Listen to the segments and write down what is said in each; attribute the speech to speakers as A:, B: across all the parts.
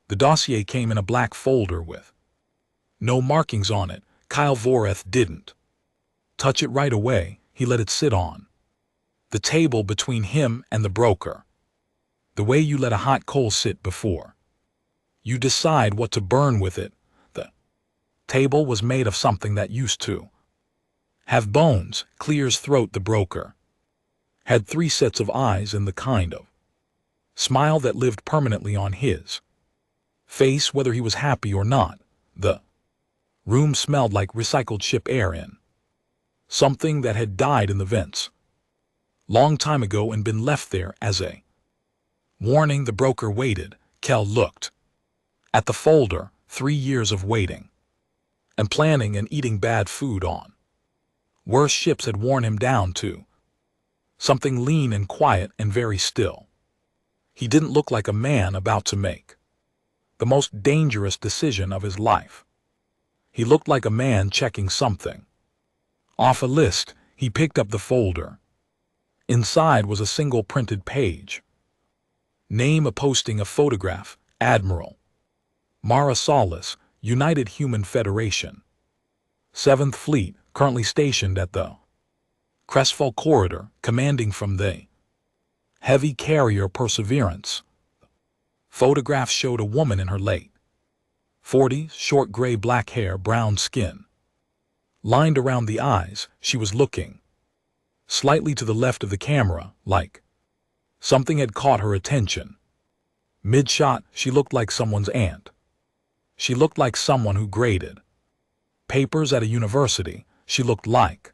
A: The dossier came in a black folder with no markings on it. Kyle Voreth didn't touch it right away. He let it sit on the table between him and the broker. The way you let a hot coal sit before you decide what to burn with it. The table was made of something that used to have bones. Clear's throat. The broker had 3 sets of eyes and the kind of smile that lived permanently on his face whether he was happy or not. The room smelled like recycled ship air in something that had died in the vents long time ago and been left there as a warning. The broker waited. Cal looked at the folder. 3 years of waiting and planning and eating bad food on worse ships had worn him down to something lean and quiet and very still. He didn't look like a man about to make the most dangerous decision of his life. He looked like a man checking something off a list. He picked up the folder. Inside was a single printed page. Name, a posting, a photograph. Admiral Mara Solis, United Human Federation, 7th Fleet, currently stationed at the Crestville Corridor, commanding from the heavy carrier Perseverance. Photograph showed a woman in her late 40s, short gray black hair, brown skin lined around the eyes. She was looking slightly to the left of the camera, like something had caught her attention. Mid-shot, she looked like someone's aunt. She looked like someone who graded papers at a university. She looked like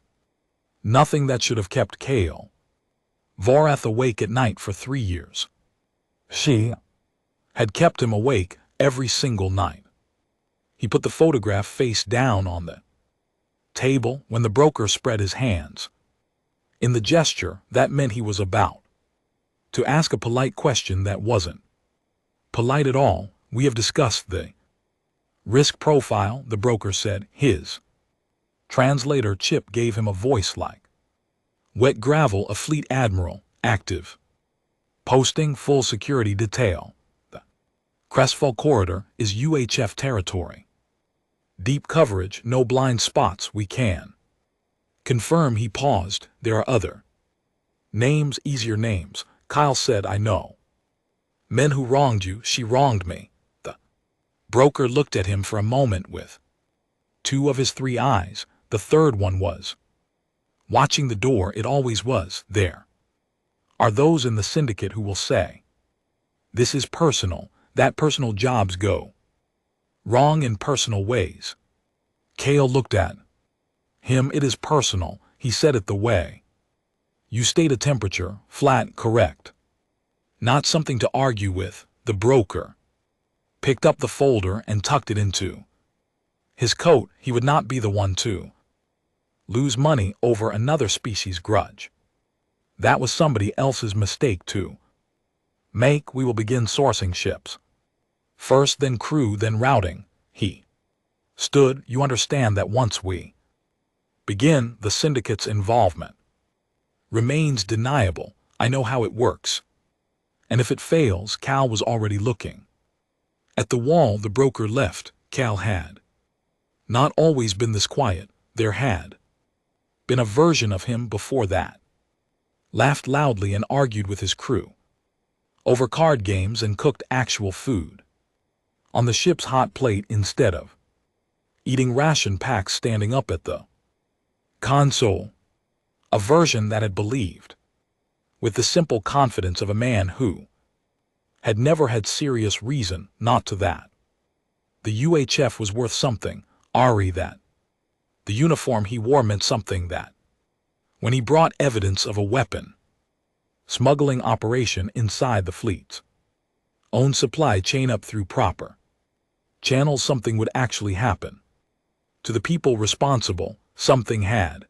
A: nothing that should have kept Kale Voreth awake at night for 3 years. She had kept him awake every single night. He put the photograph face down on the table when the broker spread his hands. In the gesture, that meant he was about to ask a polite question that wasn't polite at all. We have discussed the risk profile, the broker said. His translator Chip gave him a voice like wet gravel. A fleet admiral, active. Posting, full security detail. The Crestville Corridor is UHF territory. Deep coverage, no blind spots. We can confirm. He paused. There are other names, easier names. Kyle said, I know men who wronged you. She wronged me. The broker looked at him for a moment with 2 of his 3 eyes. The third one was watching the door. It always was. There are those in the syndicate who will say, this is personal, that personal jobs go wrong in personal ways. Kale looked at him. It is personal. He said it the way you state a temperature, flat, correct. Not something to argue with. The broker picked up the folder and tucked it into his coat. He would not be the one to lose money over another species' grudge. That was somebody else's mistake to make. We will begin sourcing ships first, then crew, then routing. He stood. You understand that once we begin, the syndicate's involvement remains deniable. I know how it works. And if it fails, Cal was already looking at the wall. The broker left. Cal had not always been this quiet. There had been a version of him before that. Laughed loudly and argued with his crew over card games and cooked actual food on the ship's hot plate instead of eating ration packs standing up at the console. A version that had believed with the simple confidence of a man who had never had serious reason not to that the UHF was worth something. Ari, that the uniform he wore meant something. That when he brought evidence of a weapon smuggling operation inside the fleet's own supply chain up through proper channels, something would actually happen to the people responsible. Something had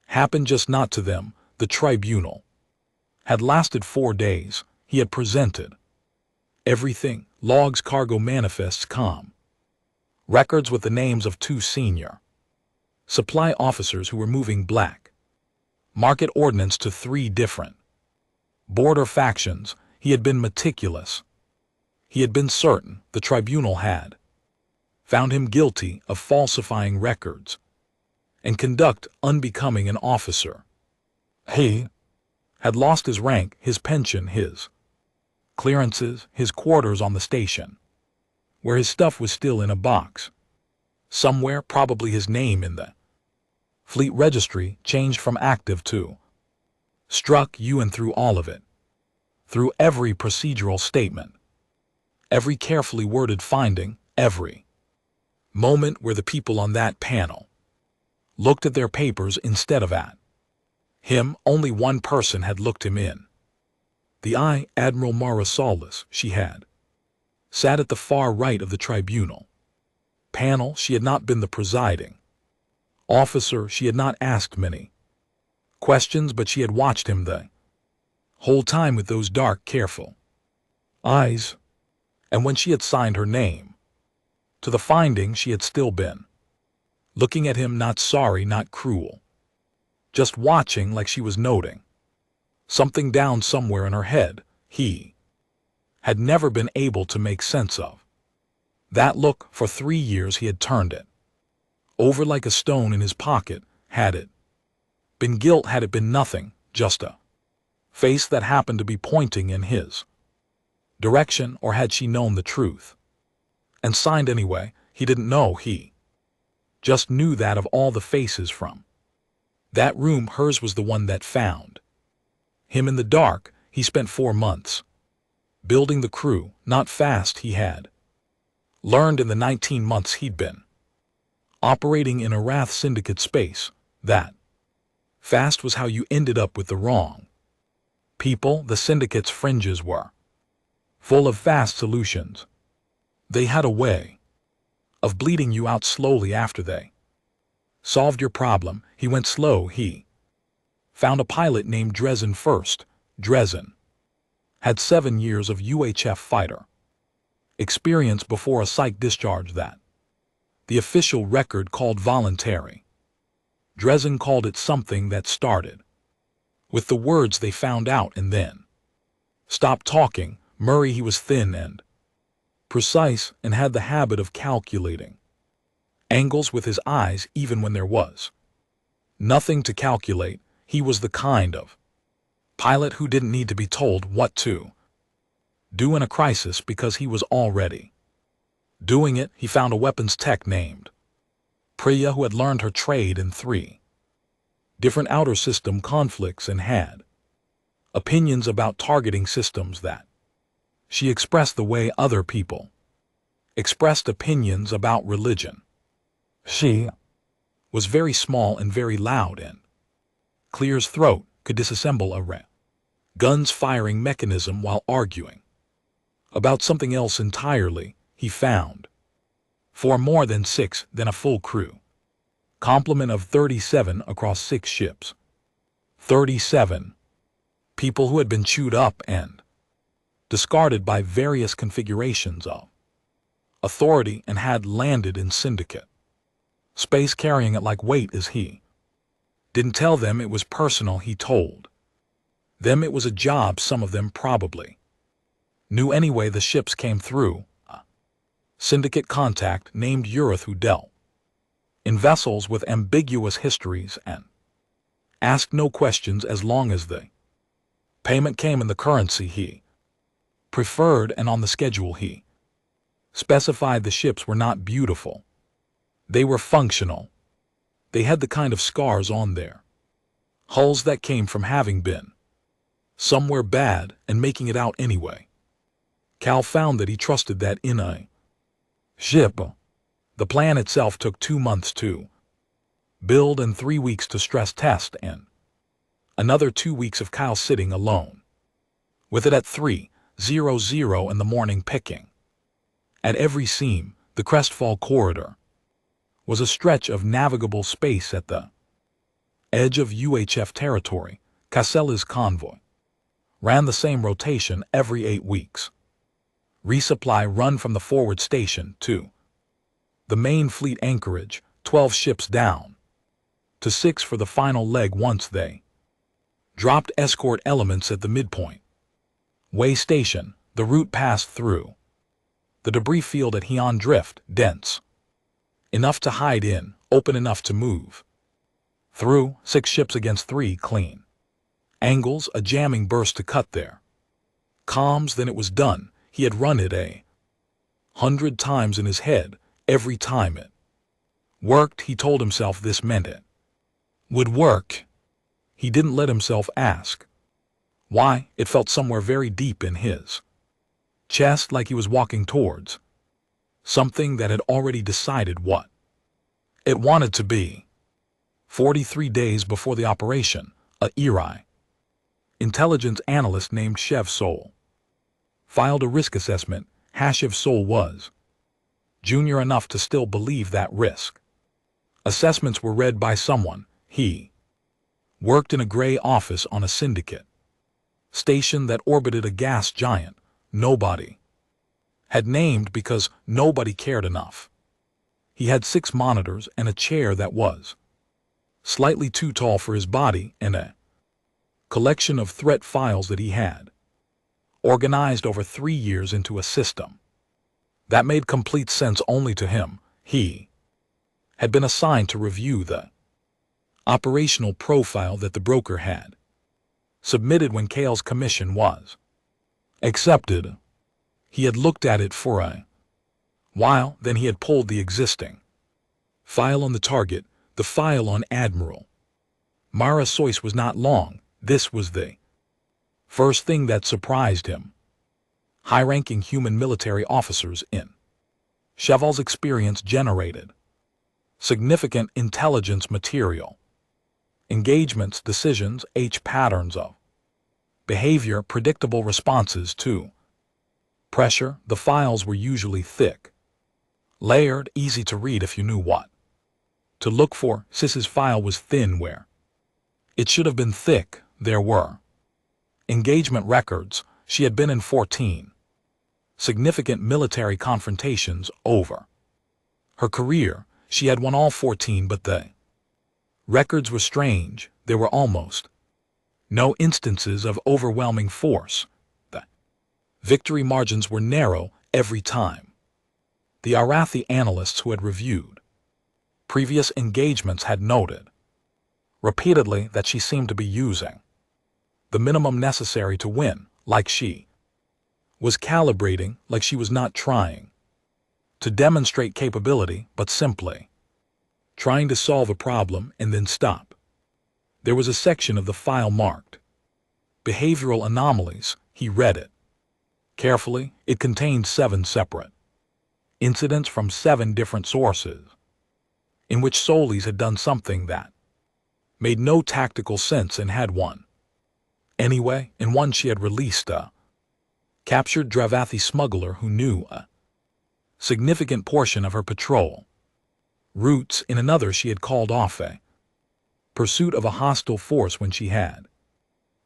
A: happened, just not to them. The tribunal had lasted 4 days. He had presented everything: logs, cargo manifests, records with the names of 2 senior supply officers who were moving black market ordnance to 3 different border factions. He had been meticulous. He had been certain the tribunal had found him guilty of falsifying records and conduct unbecoming an officer. He had lost his rank, his pension, his clearances, his quarters on the station, where his stuff was still in a box. Somewhere, probably his name in the fleet registry changed from active to struck you, and through all of it, through every procedural statement, every carefully worded finding, every moment where the people on that panel looked at their papers instead of at him, only one person had looked him in the eye, Admiral Marisalis. She had sat at the far right of the tribunal panel. She had not been the presiding officer. She had not asked many questions, but she had watched him the whole time with those dark, careful eyes. And when she had signed her name to the finding, she had still been looking at him, not sorry, not cruel, just watching, like she was noting something down somewhere in her head he had never been able to make sense of. That look, for 3 years he had turned it over like a stone in his pocket. Had it been guilt? Had it been nothing, just a face that happened to be pointing in his direction? Or had she known the truth and signed anyway? He didn't know. He just knew that of all the faces from that room, hers was the one that found him in the dark. He spent 4 months building the crew. Not fast, he had learned in the 19 months he'd been operating in a Wrath Syndicate space. That fast was how you ended up with the wrong people. The Syndicate's fringes were full of fast solutions. They had a way of bleeding you out slowly after they solved your problem. He went slow. He found a pilot named Dresden first. Dresden had 7 years of UHF fighter experience before a psych discharge that the official record called voluntary. Dresden called it something that started with the words they found out and then stopped talking. Murray, he was thin and precise and had the habit of calculating angles with his eyes even when there was nothing to calculate. He was the kind of pilot who didn't need to be told what to do in a crisis because he was already doing it. He found a weapons tech named Priya who had learned her trade in 3 different outer system conflicts and had opinions about targeting systems that she expressed the way other people expressed opinions about religion. She was very small and very loud, and clear's throat could disassemble a gun's firing mechanism while arguing about something else entirely. He found for more than 6 than a full crew complement of 37 across 6 ships. 37 people who had been chewed up and discarded by various configurations of authority and had landed in Syndicate space carrying it like weight. As he didn't tell them it was personal, he told them it was a job. Some of them probably knew anyway. The ships came through a Syndicate contact named Urith who dealt in vessels with ambiguous histories and asked no questions as long as the payment came in the currency he preferred and on the schedule he specified. The ships were not beautiful. They were functional. They had the kind of scars on their hulls that came from having been somewhere bad and making it out anyway. Cal found that he trusted that in a ship. The plan itself took 2 months to build and 3 weeks to stress test and another 2 weeks of Kyle sitting alone with it at 3:00 in the morning, picking at every seam. The Crestfall corridor was a stretch of navigable space at the edge of UHF territory. Casella's convoy ran the same rotation every 8 weeks. Resupply run from the forward station to the main fleet anchorage, 12 ships down to 6 for the final leg. Once they dropped escort elements at the midpoint way station, the route passed through The debris field at Heian Drift, dense. Enough to hide in, open enough to move. Through, 6 ships against 3 clean. Angles, a jamming burst to cut there. Comms, then it was done. He had run it 100 times in his head, every time it worked. He told himself this meant it would work. He didn't let himself ask why. It felt somewhere very deep in his chest, like he was walking towards something that had already decided what it wanted to be. 43 days before the operation, a ERI intelligence analyst named Chev Sol filed a risk assessment. Hashiv Sol was junior enough to still believe that risk assessments were read by someone. He worked in a gray office on a syndicate station that orbited a gas giant nobody had named because nobody cared enough. He had 6 monitors and a chair that was slightly too tall for his body, and a collection of threat files that he had organized over 3 years into a system that made complete sense only to him. He had been assigned to review the operational profile that the broker had submitted when Kale's commission was accepted. He had looked at it for a while, then he had pulled the existing file on the target, the file on Admiral Mara Soyce was not long. This was the first thing that surprised him. High-ranking human military officers in Cheval's experience generated significant intelligence material. Engagements, decisions, patterns of behavior, predictable responses to pressure. The files were usually thick, layered, easy to read if you knew what to look for. Sis's file was thin where it should have been thick. There were engagement records. She had been in 14 significant military confrontations over her career. She had won all 14, but the records were strange. There were almost no instances of overwhelming force. The victory margins were narrow every time. The Arathi analysts who had reviewed previous engagements had noted repeatedly that she seemed to be using the minimum necessary to win, like she was calibrating, like she was not trying to demonstrate capability, but simply trying to solve a problem and then stop. There was a section of the file marked behavioral anomalies. He read it carefully. It contained 7 separate incidents from 7 different sources in which Solis had done something that made no tactical sense and had won anyway. In one, she had released a captured Dravathi smuggler who knew a significant portion of her patrol routes. In another, she had called off a pursuit of a hostile force when she had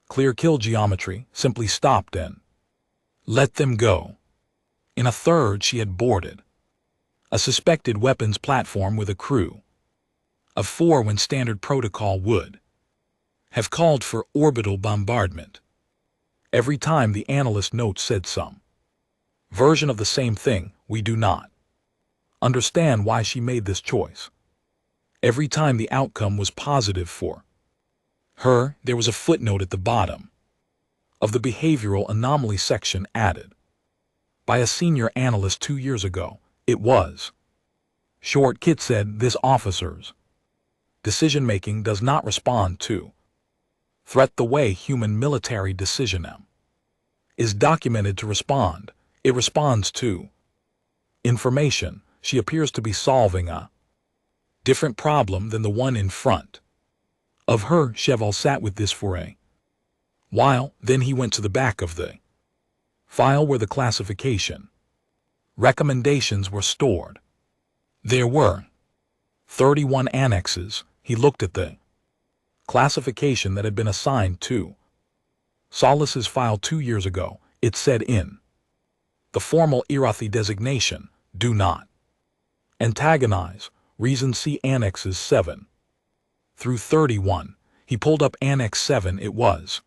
A: clear kill geometry, simply stopped and let them go. In a third, she had boarded a suspected weapons platform with a crew of 4 when standard protocol would have called for orbital bombardment. Every time the analyst note said some version of the same thing. We do not understand why she made this choice. Every time the outcome was positive for her. There was a footnote at the bottom of the behavioral anomaly section added by a senior analyst 2 years ago. It was short. Kit said this officer's decision-making does not respond to threat the way human military decision is documented to respond. It responds to information. She appears to be solving a different problem than the one in front of her. Cheval sat with this for a while, then he went to the back of the file where the classification recommendations were stored. There were 31 annexes. He looked at the classification that had been assigned to Solis's file 2 years ago. It said in the formal Irathi designation, do not antagonize. Reason see Annexes 7 through 31. He pulled up Annex 7. It was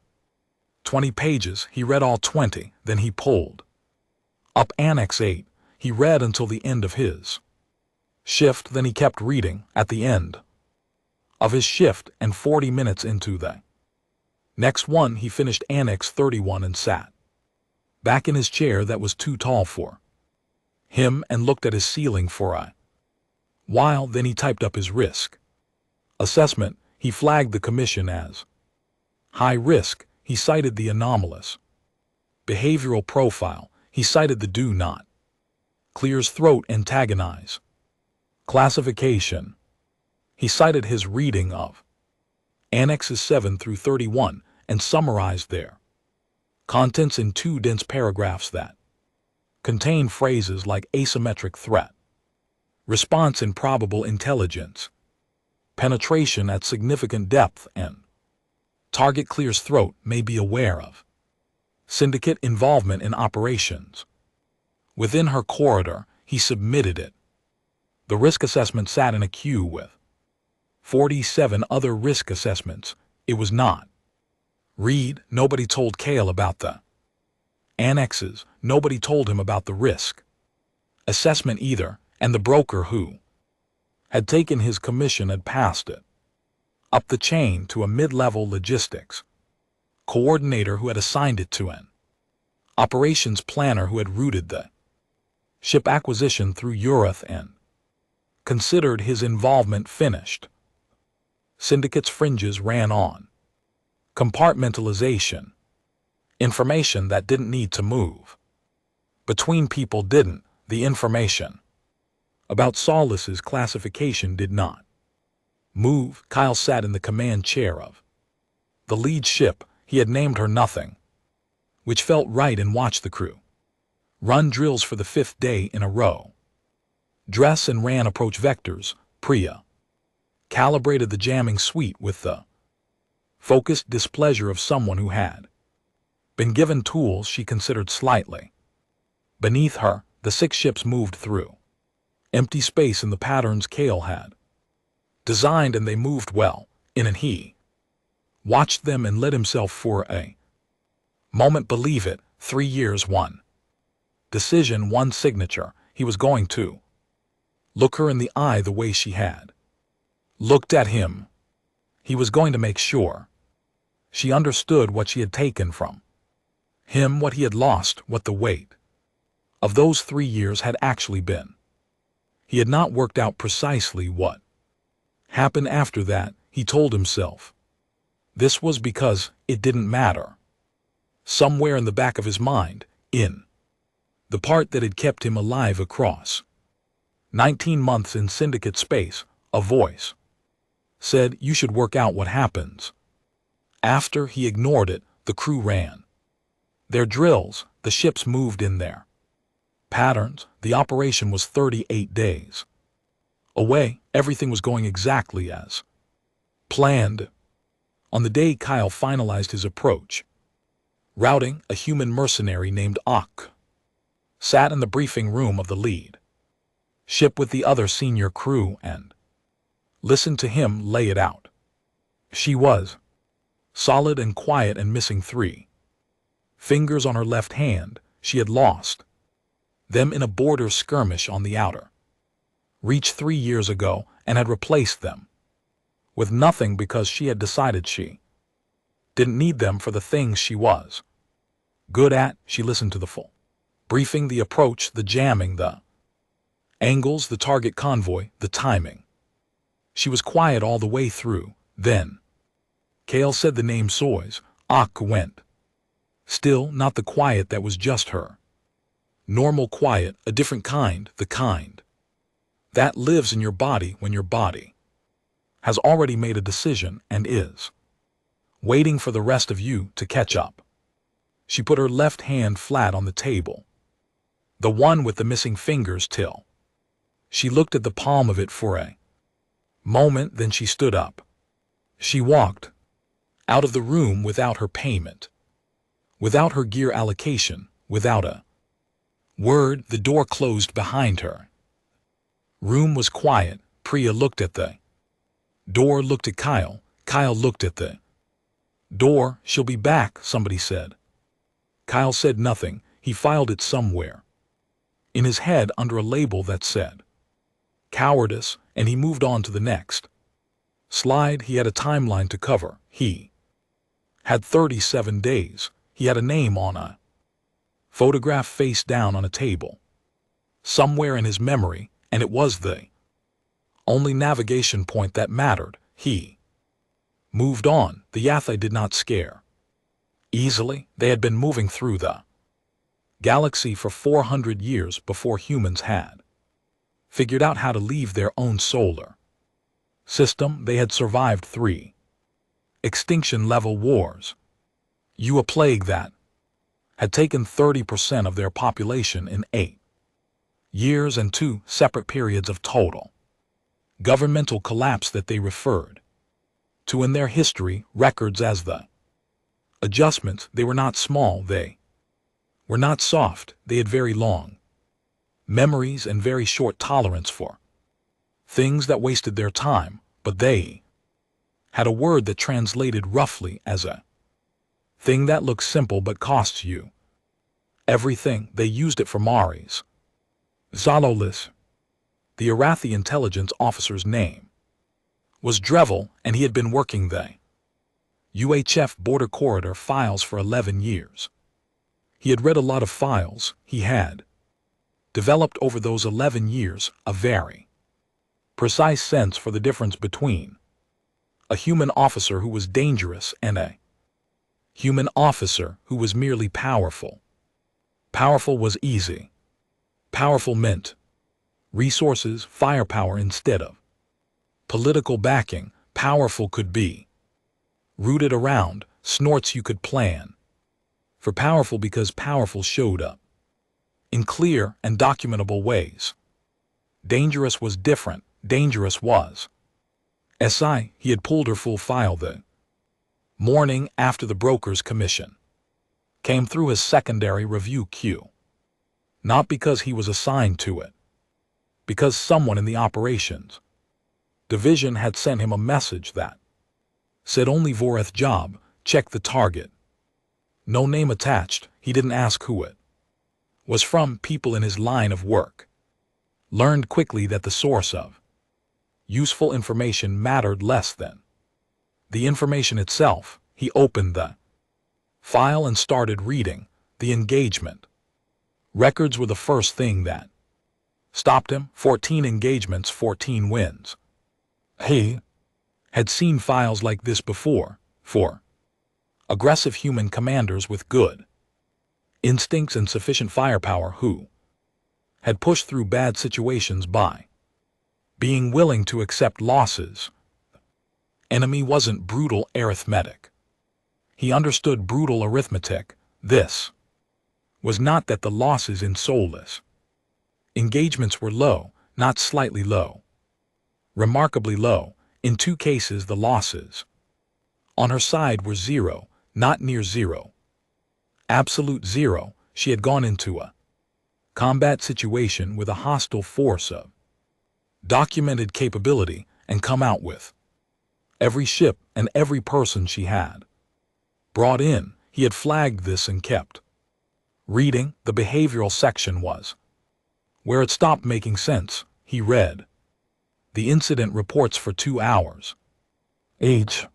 A: 20 pages. He read all 20, then he pulled up Annex 8. He read until the end of his shift, then he kept reading. At the end of his shift and 40 minutes into the next one, he finished Annex 31 and sat back in his chair that was too tall for him and looked at his ceiling for a while. Then he typed up his risk assessment. He flagged the commission as high risk. He cited the anomalous behavioral profile. He cited the do not clears throat antagonize classification. He cited his reading of Annexes 7 through 31 and summarized their contents in 2 dense paragraphs that contain phrases like asymmetric threat, response in probable intelligence, penetration at significant depth, and target clears throat, may be aware of syndicate involvement in operations within her corridor. He submitted it. The risk assessment sat in a queue with 47 other risk assessments. It was not read. Nobody told Cale about the annexes. Nobody told him about the risk assessment either, and the broker who had taken his commission had passed it up the chain to a mid-level logistics coordinator who had assigned it to an operations planner who had routed the ship acquisition through Euroth and considered his involvement finished. Syndicate's fringes ran on compartmentalization. Information that didn't need to move between people didn't. The information about Solace's classification did not move. Kyle sat in the command chair of the lead ship. He had named her Nothing, which felt right, and watched the crew run drills for the 5th day in a row. Dress and ran approach vectors. Priya calibrated the jamming suite with the focused displeasure of someone who had been given tools she considered slightly beneath her. The 6 ships moved through empty space in the patterns Cale had designed, and they moved well in, and he watched them and let himself for a moment believe it. 3 years, 1 decision, 1 signature. He was going to look her in the eye the way she had looked at him. He was going to make sure she understood what she had taken from him, what he had lost, what the weight of those 3 years had actually been. He had not worked out precisely what happened after that, he told himself. This was because it didn't matter. Somewhere in the back of his mind, in the part that had kept him alive across 19 months in syndicate space, a voice said, "You should work out what happens." After he ignored it, the crew ran their drills. The ships moved in their patterns. The operation was 38 days away. Everything was going exactly as planned. On the day Kyle finalized his approach routing, a human mercenary named Ak sat in the briefing room of the lead ship with the other senior crew and listened to him lay it out. She was solid and quiet and missing 3 fingers on her left hand. She had lost them in a border skirmish on the outer reach 3 years ago and had replaced them with nothing because she had decided she didn't need them for the things she was good at. She listened to the full briefing, the approach, the jamming, the angles, the target convoy, the timing. She was quiet all the way through. Then Cale said the name Soys. Ak went still, not the quiet that was just her normal quiet, a different kind, the kind that lives in your body when your body has already made a decision and is waiting for the rest of you to catch up. She put her left hand flat on the table, the one with the missing fingers, till she looked at the palm of it for a moment. Then she stood up. She walked out of the room without her payment, without her gear allocation, without a word. The door closed behind her. Room was quiet. Priya looked at the door, looked at Kyle. Kyle looked at the door. "She'll be back," somebody said. Kyle said nothing. He filed it somewhere. in his head under a label that said cowardice, and he moved on to the next slide. He had a timeline to cover. He had 37 days. He had a name on a photograph face down on a table somewhere in his memory, and it was the only navigation point that mattered. He moved on. The Yathai did not scare easily. They had been moving through the galaxy for 400 years before humans had figured out how to leave their own solar system. They had survived 3 extinction-level wars, a plague that had taken 30% of their population in 8 years, and 2 separate periods of total governmental collapse that they referred to in their history records as the adjustments. They were not small, they were not soft, they had very long memories and very short tolerance for things that wasted their time, but they had a word that translated roughly as a thing that looks simple but costs you everything. They used it for Mari's Zalolis. The Arathi intelligence officer's name was Drevel, and he had been working the UHF border corridor files for 11 years. He had read a lot of files. He had developed over those 11 years a very precise sense for the difference between a human officer who was dangerous and a human officer who was merely powerful. Powerful was easy. Powerful meant resources, firepower instead of political backing. Powerful could be rooted around snorts you could plan for powerful because powerful showed up in clear and documentable ways. Dangerous was different. Dangerous was SI. He had pulled her full file the morning after the broker's commission came through his secondary review queue. Not because he was assigned to it, because someone in the operations division had sent him a message that said only Voreth job, check the target. No name attached. He didn't ask who it was from. People in his line of work learned quickly that the source of useful information mattered less than the information itself. He opened the file and started reading. The engagement records were the first thing that stopped him. 14 engagements, 14 wins. He had seen files like this before, for aggressive human commanders with good instincts and sufficient firepower who had pushed through bad situations by being willing to accept losses. Enemy wasn't brutal arithmetic. He understood brutal arithmetic. This was not that the losses in soulless engagements were low, not slightly low. Remarkably low. In 2 cases the losses on her side were 0, not near 0. Absolute 0. She had gone into a combat situation with a hostile force of documented capability and come out with every ship and every person she had brought in. He had flagged this and kept reading. The behavioral section was where it stopped making sense. He read the incident reports for 2 hours. Age.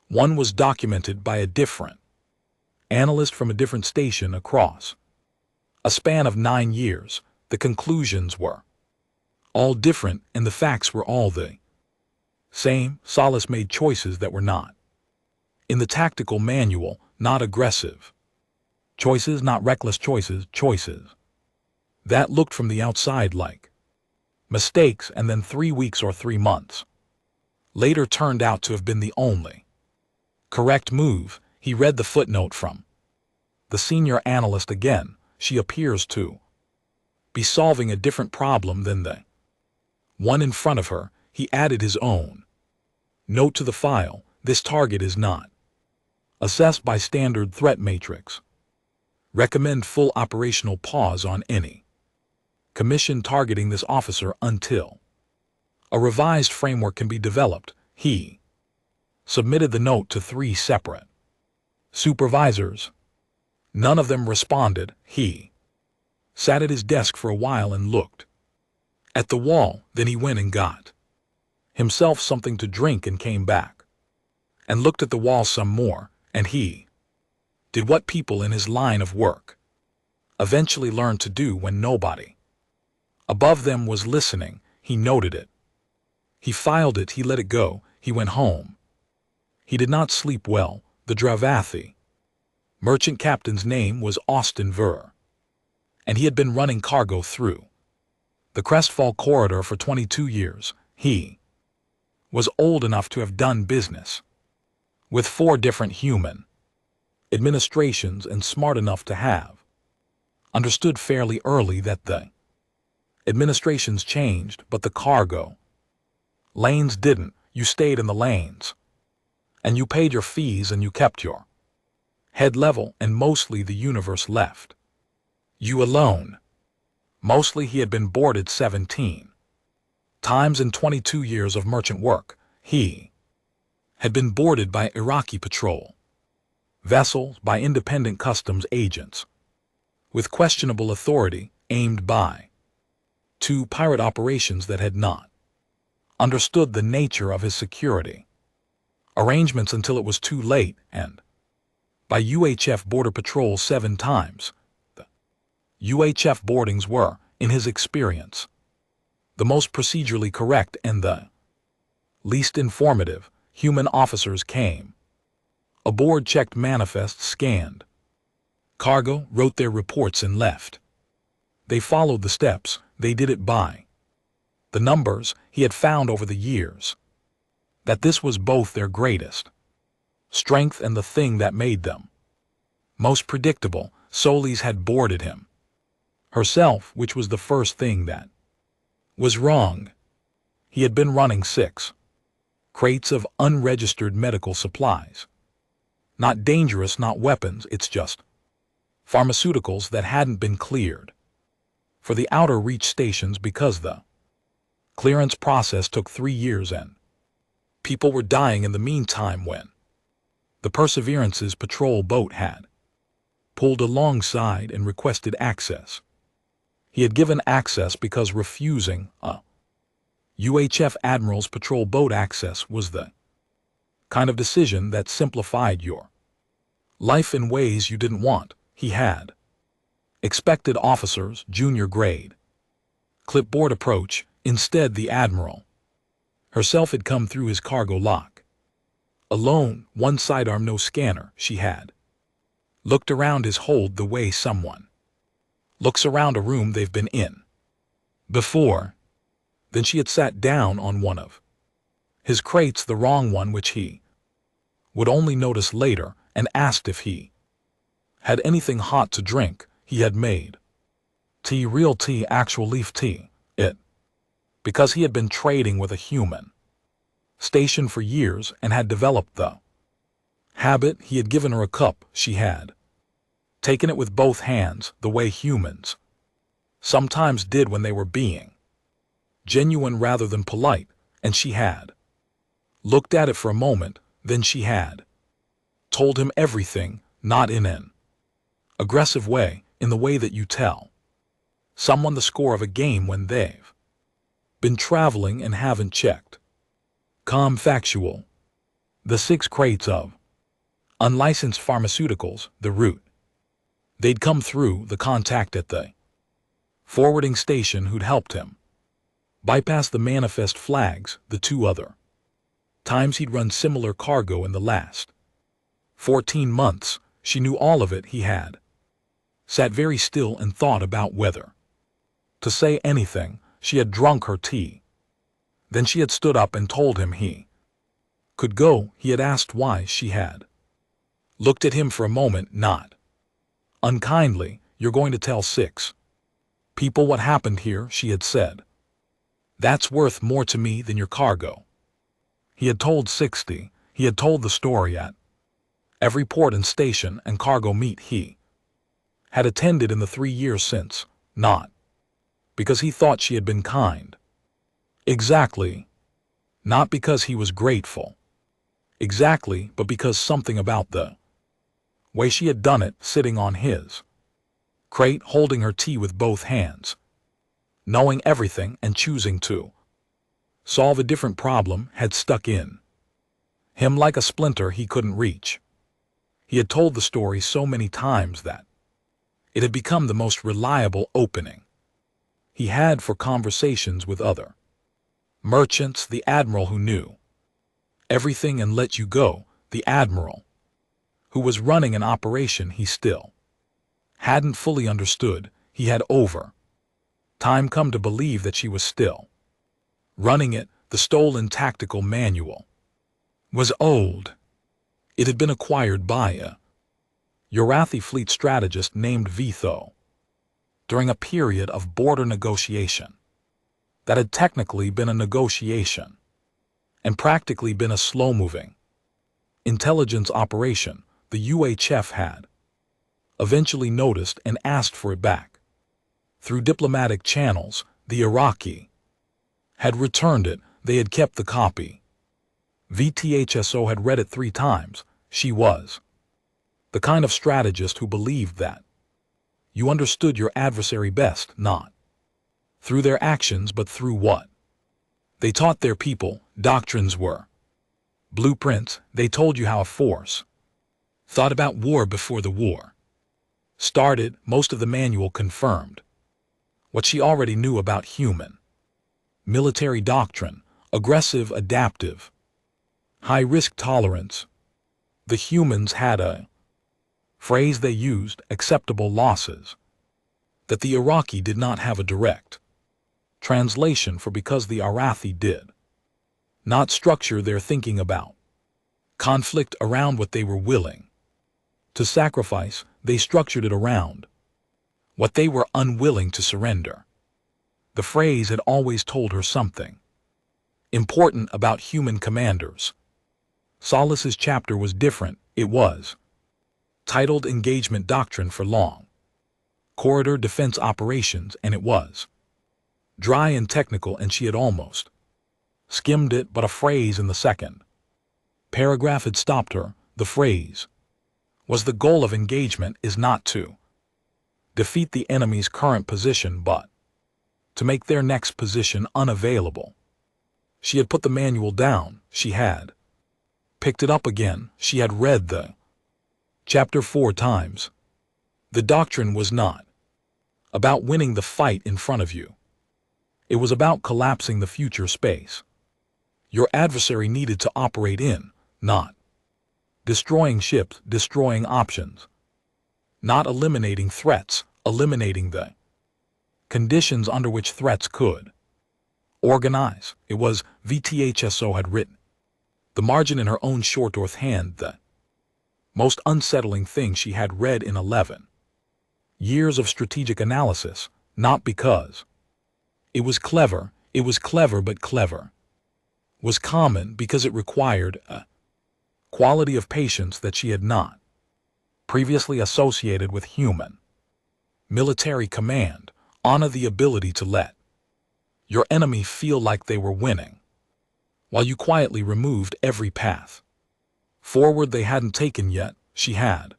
A: One was documented by a different analyst from a different station across a span of 9 years. The conclusions were all different and the facts were all the same. Solace made choices that were not in the tactical manual, not aggressive choices, not reckless choices, choices that looked from the outside like mistakes, and then 3 weeks or 3 months later turned out to have been the only correct move. He read the footnote from the senior analyst again. She appears to be solving a different problem than the one in front of her. He added his own note to the file. This target is not assessed by standard threat matrix. Recommend full operational pause on any commission targeting this officer until a revised framework can be developed. He submitted the note to 3 separate supervisors. None of them responded. He sat at his desk for a while and looked at the wall. Then he went and got himself something to drink and came back and looked at the wall some more, and he did what people in his line of work eventually learned to do when nobody above them was listening. He noted it. He filed it. He let it go. He went home. He did not sleep well. The Dravathi merchant captain's name was Austin Ver, and he had been running cargo through the Crestfall corridor for 22 years. He was old enough to have done business with 4 different human administrations and smart enough to have understood fairly early that the administrations changed, but the cargo lanes didn't. You stayed in the lanes, and you paid your fees, and you kept your head level, and mostly the universe left you alone. Mostly he had been boarded 17 times in 22 years of merchant work. He had been boarded by Iraqi patrol vessels, by independent customs agents with questionable authority, aimed by 2 pirate operations that had not understood the nature of his security arrangements until it was too late, and by UHF Border Patrol 7 times. The UHF boardings were, in his experience, the most procedurally correct and the least informative. Human officers came aboard, checked manifests, scanned cargo, wrote their reports, and left. They followed the steps. They did it by the numbers. He had found over the years that this was both their greatest strength and the thing that made them most predictable. Solis had boarded him herself, which was the first thing that was wrong. He had been running 6 crates of unregistered medical supplies. Not dangerous, not weapons, it's just pharmaceuticals that hadn't been cleared for the outer reach stations because the clearance process took 3 years and people were dying in the meantime. When the Perseverance's patrol boat had pulled alongside and requested access, he had given access because refusing a UHF Admiral's patrol boat access was the kind of decision that simplified your life in ways you didn't want. He had expected officers, junior grade, clipboard approach. Instead, the Admiral herself had come through his cargo lock alone, 1 sidearm, no scanner. She had looked around his hold the way someone looks around a room they've been in before. Then she had sat down on one of his crates, the wrong one, which he would only notice later, and asked if he had anything hot to drink. He had made tea, real tea, actual leaf tea. Because he had been trading with a human station for years and had developed the habit. He had given her a cup. She had taken it with both hands, the way humans sometimes did when they were being genuine rather than polite, and she had looked at it for a moment. Then she had told him everything, not in an aggressive way, in the way that you tell someone the score of a game when they've been traveling and haven't checked. Calm, factual. The 6 crates of unlicensed pharmaceuticals, the route they'd come through, the contact at the forwarding station who'd helped him bypass the manifest flags, the 2 other times he'd run similar cargo in the last 14 months. She knew all of it. He had sat very still and thought about whether to say anything. She had drunk her tea. Then she had stood up and told him he could go. He had asked why. She had looked at him for a moment, not unkindly. You're going to tell 6 people what happened here, she had said. That's worth more to me than your cargo. He had told 60. He had told the story at every port and station and cargo meet he had attended in the 3 years since, not because he thought she had been kind. Exactly. Not because he was grateful. Exactly, but because something about the way she had done it, sitting on his Crate holding her tea with both hands, knowing everything and choosing to solve a different problem had stuck in him like a splinter he couldn't reach. He had told the story so many times that it had become the most reliable opening he had for conversations with other merchants. The Admiral who knew everything and let you go, the Admiral who was running an operation he still hadn't fully understood. He had over time come to believe that she was still running it. The stolen tactical manual was old. It had been acquired by a Urathi fleet strategist named Vitho during a period of border negotiation that had technically been a negotiation and practically been a slow-moving intelligence operation. The UHF had eventually noticed and asked for it back. Through diplomatic channels, the Iraqi had returned it. They had kept the copy. VTHSO had read it 3 times. She was the kind of strategist who believed that you understood your adversary best, not through their actions but through what they taught their people. Doctrines were blueprints. They told you how a force thought about war before the war started. Most of the manual confirmed what she already knew about human military doctrine: aggressive, adaptive, high-risk tolerance. The humans had a phrase they used, acceptable losses, that the Iraqi did not have a direct translation for because the Arathi did not structure their thinking about conflict around what they were willing to sacrifice. They structured it around what they were unwilling to surrender. The phrase had always told her something important about human commanders. Solis's chapter was different. It was titled Engagement Doctrine for Long Corridor Defense Operations, and it was dry and technical, and she had almost skimmed it, but a phrase in the second paragraph had stopped her. The phrase was: the goal of engagement is not to defeat the enemy's current position, but to make their next position unavailable. She had put the manual down. She had picked it up again. She had read the chapter 4 times. The doctrine was not about winning the fight in front of you. It was about collapsing the future space your adversary needed to operate in, not destroying ships, destroying options, not eliminating threats, eliminating the conditions under which threats could organize. It was VTHSO had written the margin in her own short hand, the most unsettling thing she had read in 11 years of strategic analysis, not because it was clever, but clever was common because it required a quality of patience that she had not previously associated with human military command. Honor the ability to let your enemy feel like they were winning, while you quietly removed every path forward they hadn't taken yet. She had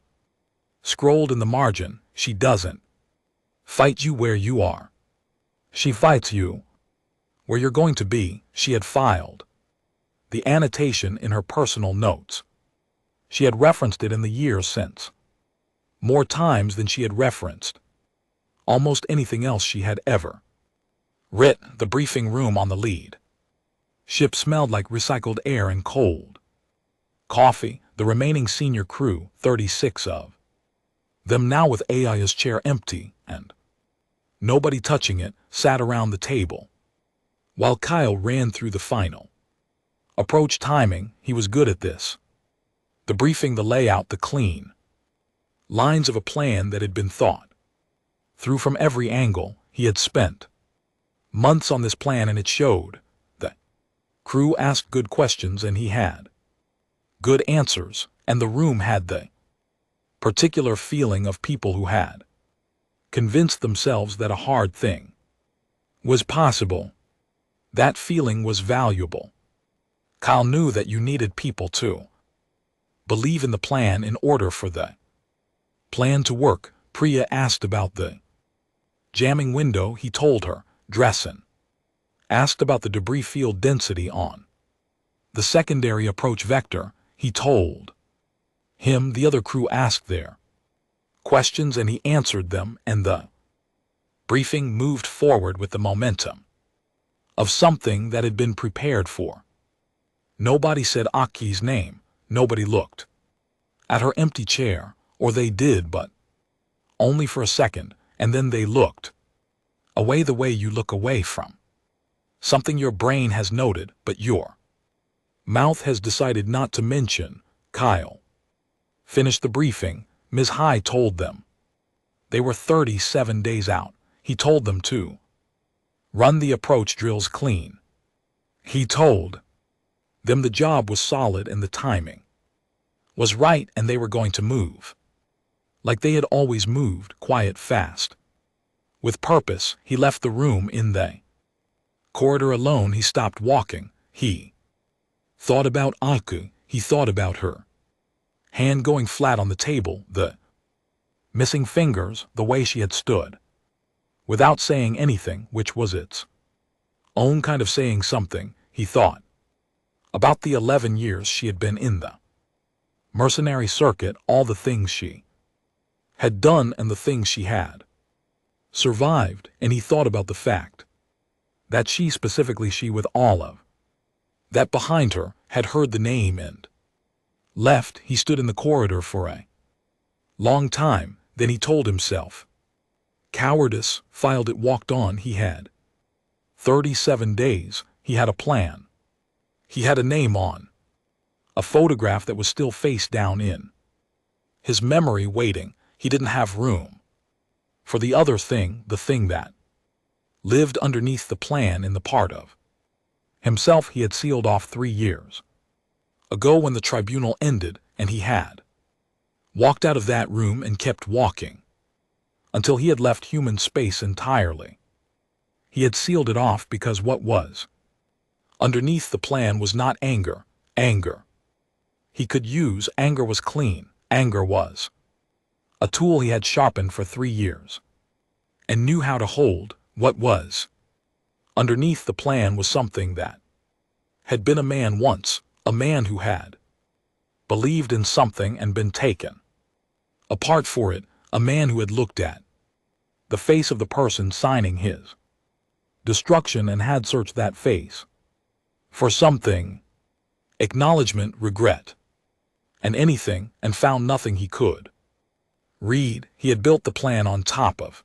A: scrolled in the margin: she doesn't fight you where you are. She fights you where you're going to be. She had filed the annotation in her personal notes. She had referenced it in the years since, more times than she had referenced almost anything else she had ever written. The briefing room on the lead ship smelled like recycled air and cold coffee. The remaining senior crew, 36 of them now with Aya's chair empty and nobody touching it, sat around the table while Kyle ran through the final approach timing. He was good at this. The briefing, the layout, the clean lines of a plan that had been thought through from every angle. He had spent months on this plan, and it showed. The crew asked good questions and he had good answers, and the room had the particular feeling of people who had convinced themselves that a hard thing was possible. That feeling was valuable. Kyle knew that you needed people to believe in the plan in order for the plan to work. Priya asked about the jamming window, he told her, dressing. Asked about the debris field density on the secondary approach vector, he told him. The other crew asked their questions and he answered them, and the briefing moved forward with the momentum of something that had been prepared for. Nobody said Aki's name, nobody looked at her empty chair, or they did, but only for a second, and then they looked away the way you look away from something your brain has noted but your mouth has decided not to mention. Kyle finished the briefing. Ms. High told them they were 37 days out. He told them to run the approach drills clean. He told them the job was solid and the timing was right, and they were going to move like they had always moved, quiet, fast, with purpose. He left the room. In the corridor alone, he stopped walking. He thought about Aku. He thought about her hand going flat on the table, the missing fingers, the way she had stood without saying anything, which was its own kind of saying something. He thought about the 11 years she had been in the mercenary circuit, all the things she had done and the things she had survived, and he thought about the fact that she, specifically she with Olive, that behind her, had heard the name and left. He stood in the corridor for a long time, then he told himself, cowardice, filed it, walked on. He had 37 days, he had a plan. He had a name on a photograph that was still face down in his memory, waiting. He didn't have room for the other thing, the thing that lived underneath the plan in the part of himself he had sealed off 3 years ago when the tribunal ended, and he had walked out of that room and kept walking until he had left human space entirely. He had sealed it off because what was underneath the plan was not anger. Anger he could use. Anger was clean. Anger was a tool he had sharpened for 3 years and knew how to hold. What was underneath the plan was something that had been a man once, a man who had believed in something and been taken apart for it, a man who had looked at the face of the person signing his destruction and had searched that face for something, acknowledgement, regret, and anything, and found nothing he could read. He had built the plan on top of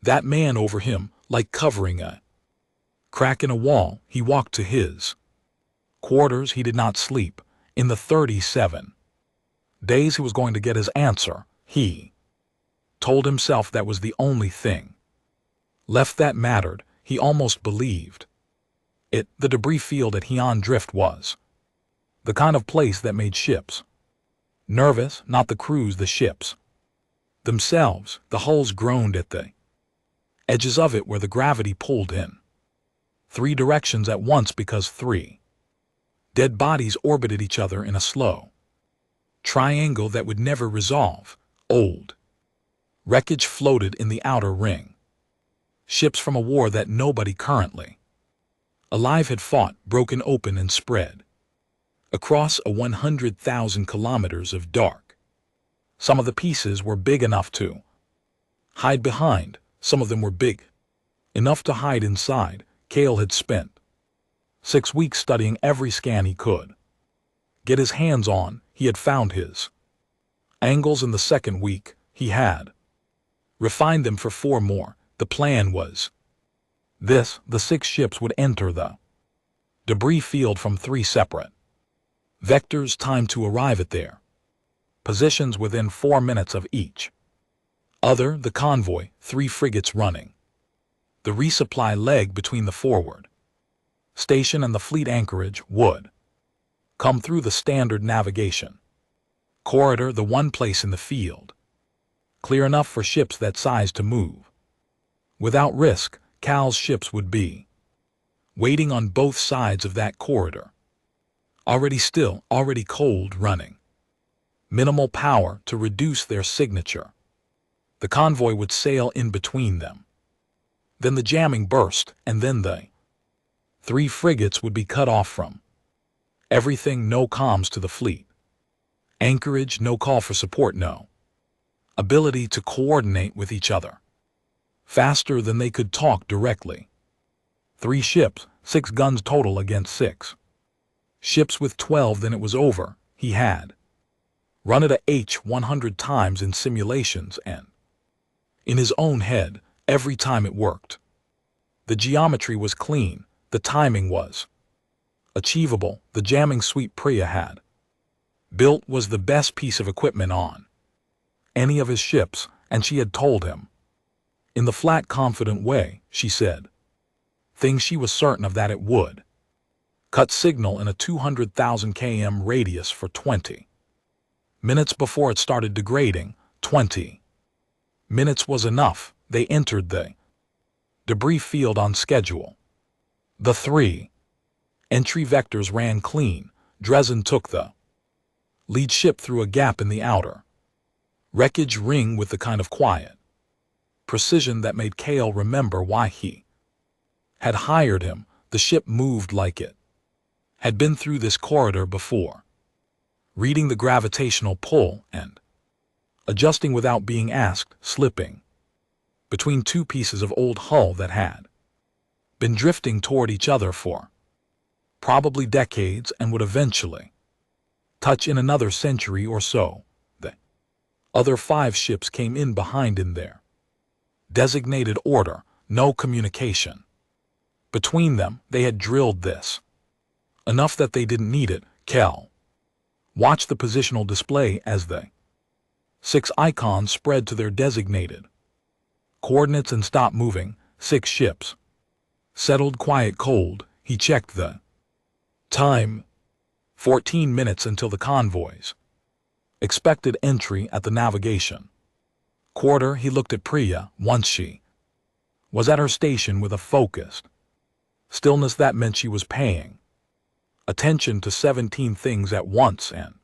A: that man over him, like covering a crack in a wall. He walked to his quarters. He did not sleep. In the 37 days he was going to get his answer. He told himself that was the only thing left that mattered. He almost believed it. The debris field at Heian Drift was the kind of place that made ships nervous, not the crews, the ships themselves. The hulls groaned at the edges of it where the gravity pulled in 3 directions at once because 3 dead bodies orbited each other in a slow triangle that would never resolve. Old wreckage floated in the outer ring. Ships from a war that nobody currently alive had fought, broken open and spread across a 100,000 kilometers of dark. Some of the pieces were big enough to hide behind. Some of them were big enough to hide inside. Cale had spent 6 weeks studying every scan he could get his hands on. He had found his angles. In the second week, he had refined them for 4 more. The plan was this: the 6 ships would enter the debris field from 3 separate vectors. Time to arrive at their positions within 4 minutes of each other. The convoy, 3 frigates running the resupply leg between the forward station and the fleet anchorage, would come through the standard navigation corridor, the one place in the field clear enough for ships that size to move without risk. Cal's ships would be waiting on both sides of that corridor, already still, already cold, running minimal power to reduce their signature The convoy would sail in between them. Then the jamming burst, and then the 3 frigates would be cut off from everything. No comms to the fleet. Anchorage, no call for support, no ability to coordinate with each other. Faster than they could talk directly. 3 ships, 6 guns total against 6 ships with 12. Then it was over. He had run it a H-100 times in simulations and in his own head every time it worked. The geometry was clean. The timing was achievable. The jamming suite Priya had built was the best piece of equipment on any of his ships, and she had told him. In the flat, confident way, she said things she was certain of that it would. Cut signal in a 200,000 km radius for 20 minutes before it started degrading. 20 minutes was enough. They entered the debris field on schedule. The 3 entry vectors ran clean. Dresden took the lead ship through a gap in the outer wreckage ring with the kind of quiet precision that made Kale remember why he had hired him. The ship moved like it had been through this corridor before, reading the gravitational pull and adjusting without being asked, slipping between 2 pieces of old hull that had been drifting toward each other for probably decades and would eventually touch in another century or so. The other 5 ships came in behind in their designated order. No communication between them. They had drilled this enough that they didn't need it. Kel watched the positional display as the 6 icons spread to their designated coordinates and stopped moving. 6 ships settled quiet cold. He checked the time. 14 minutes until the convoy's expected entry at the navigation quarter. He looked at Priya. Once she was at her station with a focused stillness that meant she was paying attention to 17 things at once and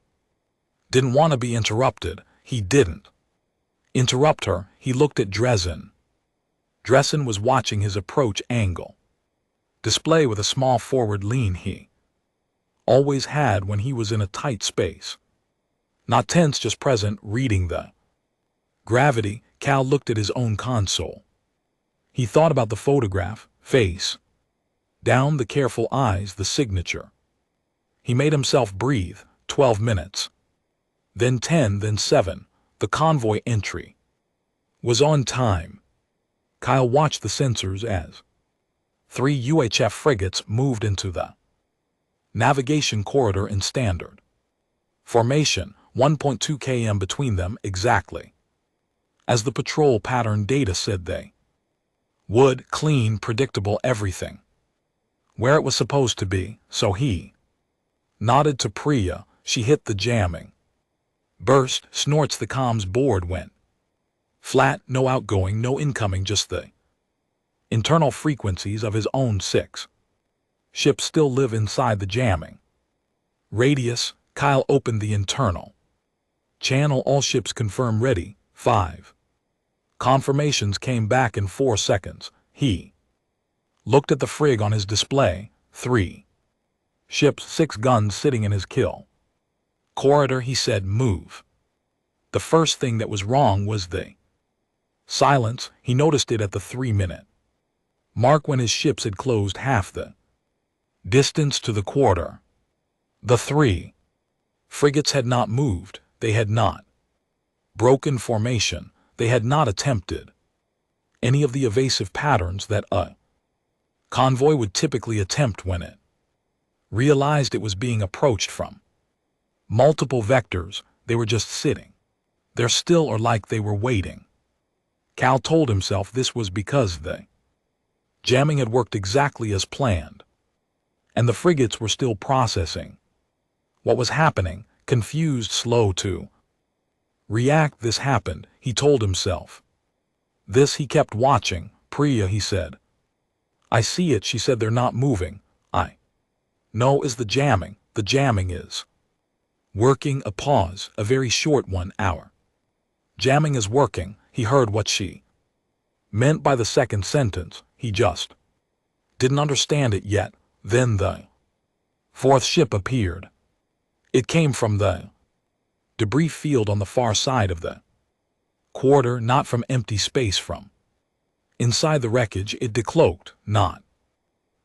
A: didn't want to be interrupted. He didn't interrupt her. He looked at Dresden. Dresden was watching his approach angle display with a small forward lean he always had when he was in a tight space. Not tense, just present, reading the gravity. Cal looked at his own console. He thought about the photograph, face down, the careful eyes, the signature. He made himself breathe. 12 minutes. Then 10, then 7. The convoy entry was on time. Kyle watched the sensors as 3 UHF frigates moved into the navigation corridor in standard formation, 1.2 km between them exactly as the patrol pattern data said they would. Clean, predictable, everything where it was supposed to be. So he nodded to Priya. She hit the jamming burst. Snorts. The comms board went flat. No outgoing, no incoming, just the internal frequencies of his own 6 ships still live inside the jamming radius. Kyle opened the internal channel. All ships confirm ready. 5 confirmations came back in 4 seconds. He looked at the frig on his display. 3 ships, 6 guns sitting in his kill corridor. He said, move. The first thing that was wrong was the silence. He noticed it at the 3-minute mark when his ships had closed half the distance to the quarter. The 3 frigates had not moved. They had not broken formation. They had not attempted any of the evasive patterns that a convoy would typically attempt when it realized it was being approached from multiple vectors. They were just sitting there still, or like they were waiting. Cal told himself this was because the jamming had worked exactly as planned, and the frigates were still processing what was happening, confused, slow to react. This happened, he told himself. This. He kept watching. Priya, he said. I see it, she said. They're not moving. I know is the jamming. The jamming is working. A pause, a very short one. Our jamming is working. He heard what she meant by the second sentence. He just didn't understand it yet. Then the fourth ship appeared. It came from the debris field on the far side of the quarter, not from empty space. From inside the wreckage it decloaked, not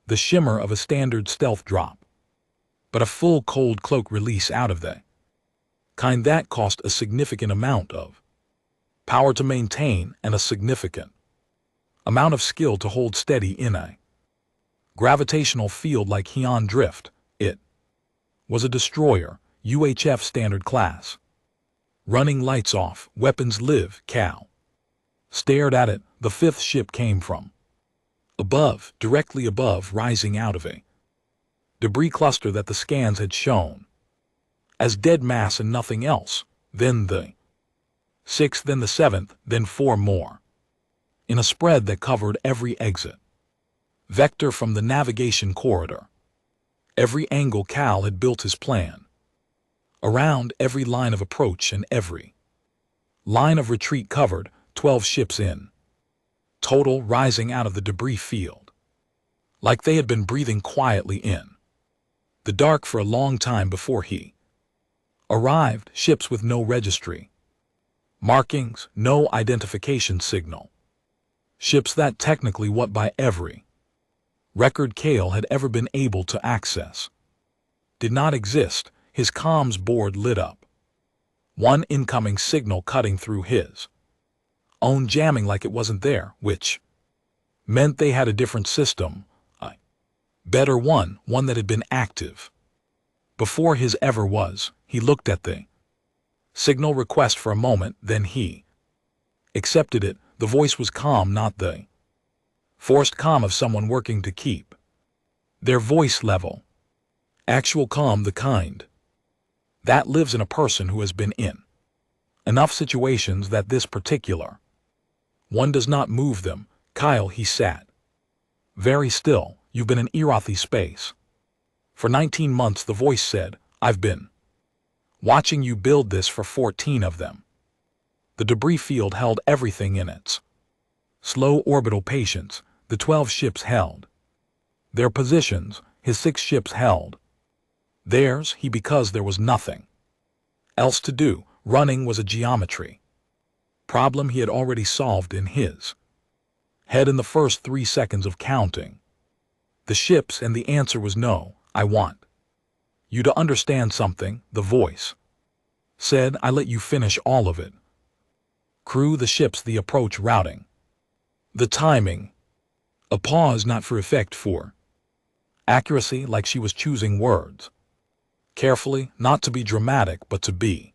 A: the shimmer of a standard stealth drop, but a full cold cloak release out of the kind that cost a significant amount of power to maintain and a significant amount of skill to hold steady in a gravitational field like Heian drift. It was a destroyer, UHF standard class. Running lights off, weapons live. Cal stared at it. The fifth ship came from above, directly above, rising out of a debris cluster that the scans had shown as dead mass and nothing else. Then the sixth, then the seventh, then four more, in a spread that covered every exit vector from the navigation corridor. Every angle Cal had built his plan around, every line of approach and every line of retreat covered. 12 ships in total, rising out of the debris field like they had been breathing quietly in the dark for a long time before he arrived. Ships with no registry markings, no identification signal. Ships that technically, what by every record Cale had ever been able to access, did not exist. His comms board lit up. One incoming signal cutting through his own, jamming like it wasn't there, which meant they had a different system, a better one that had been active before his ever was. He looked at the signal request for a moment, then he accepted it. The voice was calm, not the forced calm of someone working to keep their voice level. Actual calm, the kind that lives in a person who has been in enough situations that this particular one does not move them. Kyle, he sat very still. You've been in Irathi space for 19 months, the voice said. I've been watching you build this for 14 of them. The debris field held everything in its slow orbital patience. The 12 ships held their positions. His 6 ships held theirs. Because there was nothing else to do. Running was a geometry problem he had already solved in his head in the first 3 seconds of counting the ships, and the answer was no. I want you to understand something, the voice said. I let you finish all of it. Crew, the ships, the approach routing, the timing. A pause, not for effect, for accuracy, like she was choosing words carefully, not to be dramatic but to be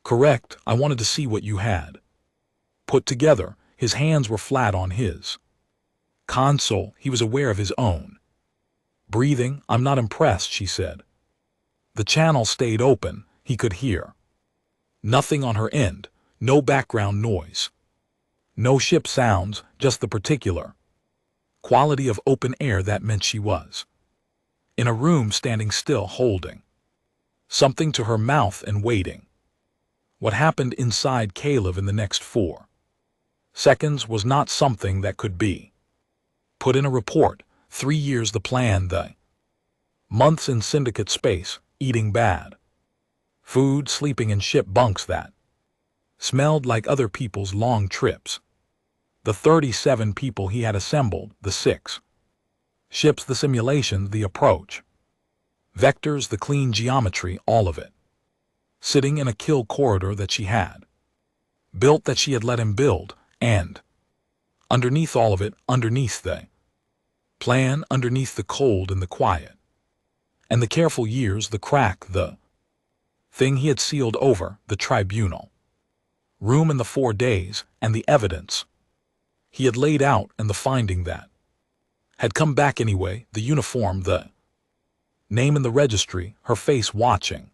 A: correct. I wanted to see what you had put together. His hands were flat on his console. He was aware of his own breathing. I'm not impressed, she said. The channel stayed open. He could hear nothing on her end, no background noise, no ship sounds, just the particular quality of open air that meant she was in a room, standing still, holding something to her mouth and waiting. What happened inside Caleb in the next 4 seconds was not something that could be put in a report. 3 years the plan, the months in syndicate space, eating bad food, sleeping in ship bunks that smelled like other people's long trips. The 37 people he had assembled, the 6 ships, the simulations, the approach vectors, the clean geometry, all of it sitting in a kill corridor that she had built, that she had let him build, and underneath all of it, underneath the plan, underneath the cold and the quiet and the careful years, the crack, the thing he had sealed over, the tribunal room in the 4 days, and the evidence he had laid out, and the finding that had come back anyway, the uniform, the name in the registry, her face watching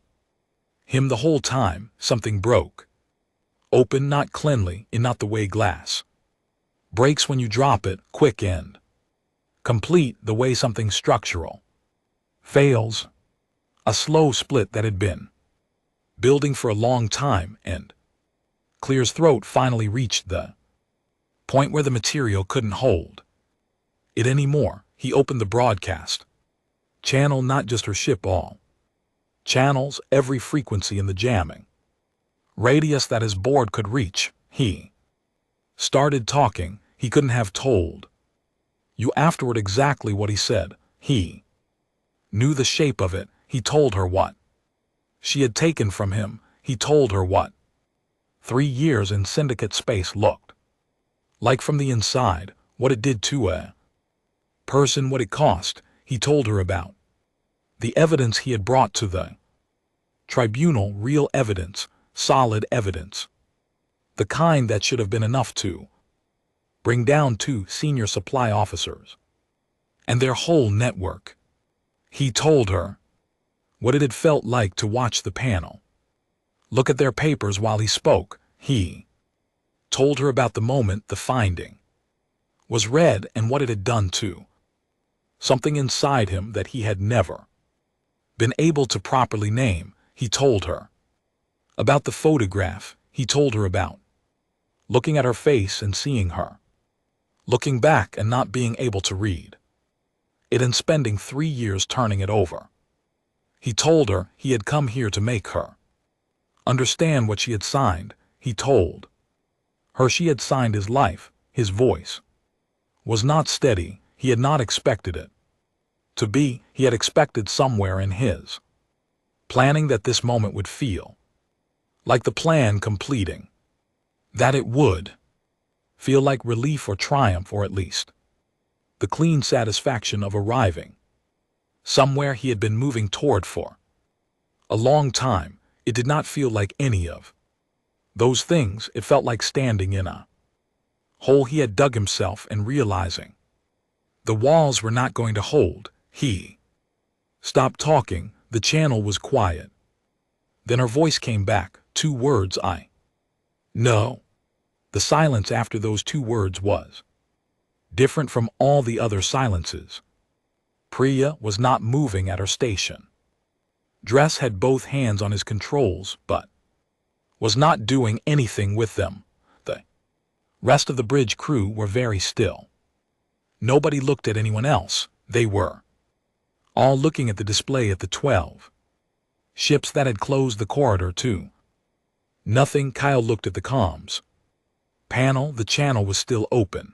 A: him the whole time. Something broke open, not cleanly, in not the way glass breaks when you drop it, quick and complete, the way something structural fails. A slow split that had been building for a long time, and Clear's throat finally reached the point where the material couldn't hold it anymore. He opened the broadcast channel, not just her ship, all channels, every frequency in the jamming radius that his board could reach. He started talking. He couldn't have told you afterward exactly what he said. He knew the shape of it. He told her what she had taken from him. He told her what 3 years in syndicate space looked like from the inside, what it did to a person, what it cost. He told her about the evidence he had brought to the tribunal, real evidence, solid evidence, the kind that should have been enough to bring down 2 senior supply officers and their whole network. He told her what it had felt like to watch the panel look at their papers while he spoke. He told her about the moment the finding was read and what it had done to something inside him that he had never been able to properly name. He told her about the photograph. He told her about looking at her face and seeing her looking back and not being able to read it and spending 3 years turning it over. He told her he had come here to make her understand what she had signed. He told her she had signed his life. His voice was not steady. He had not expected it to be. He had expected somewhere in his planning that this moment would feel like the plan completing, that it would feel like relief or triumph, or at least the clean satisfaction of arriving somewhere he had been moving toward for a long time. It did not feel like any of those things. It felt like standing in a hole he had dug himself and realizing the walls were not going to hold. He stopped talking. The channel was quiet. Then her voice came back. 2 words, I know. The silence after those 2 words was different from all the other silences. Priya was not moving at her station. Dress had both hands on his controls, but was not doing anything with them. The rest of the bridge crew were very still. Nobody looked at anyone else. They were all looking at the display at the 12 ships that had closed the corridor too. Nothing. Kyle looked at the comms panel. The channel was still open.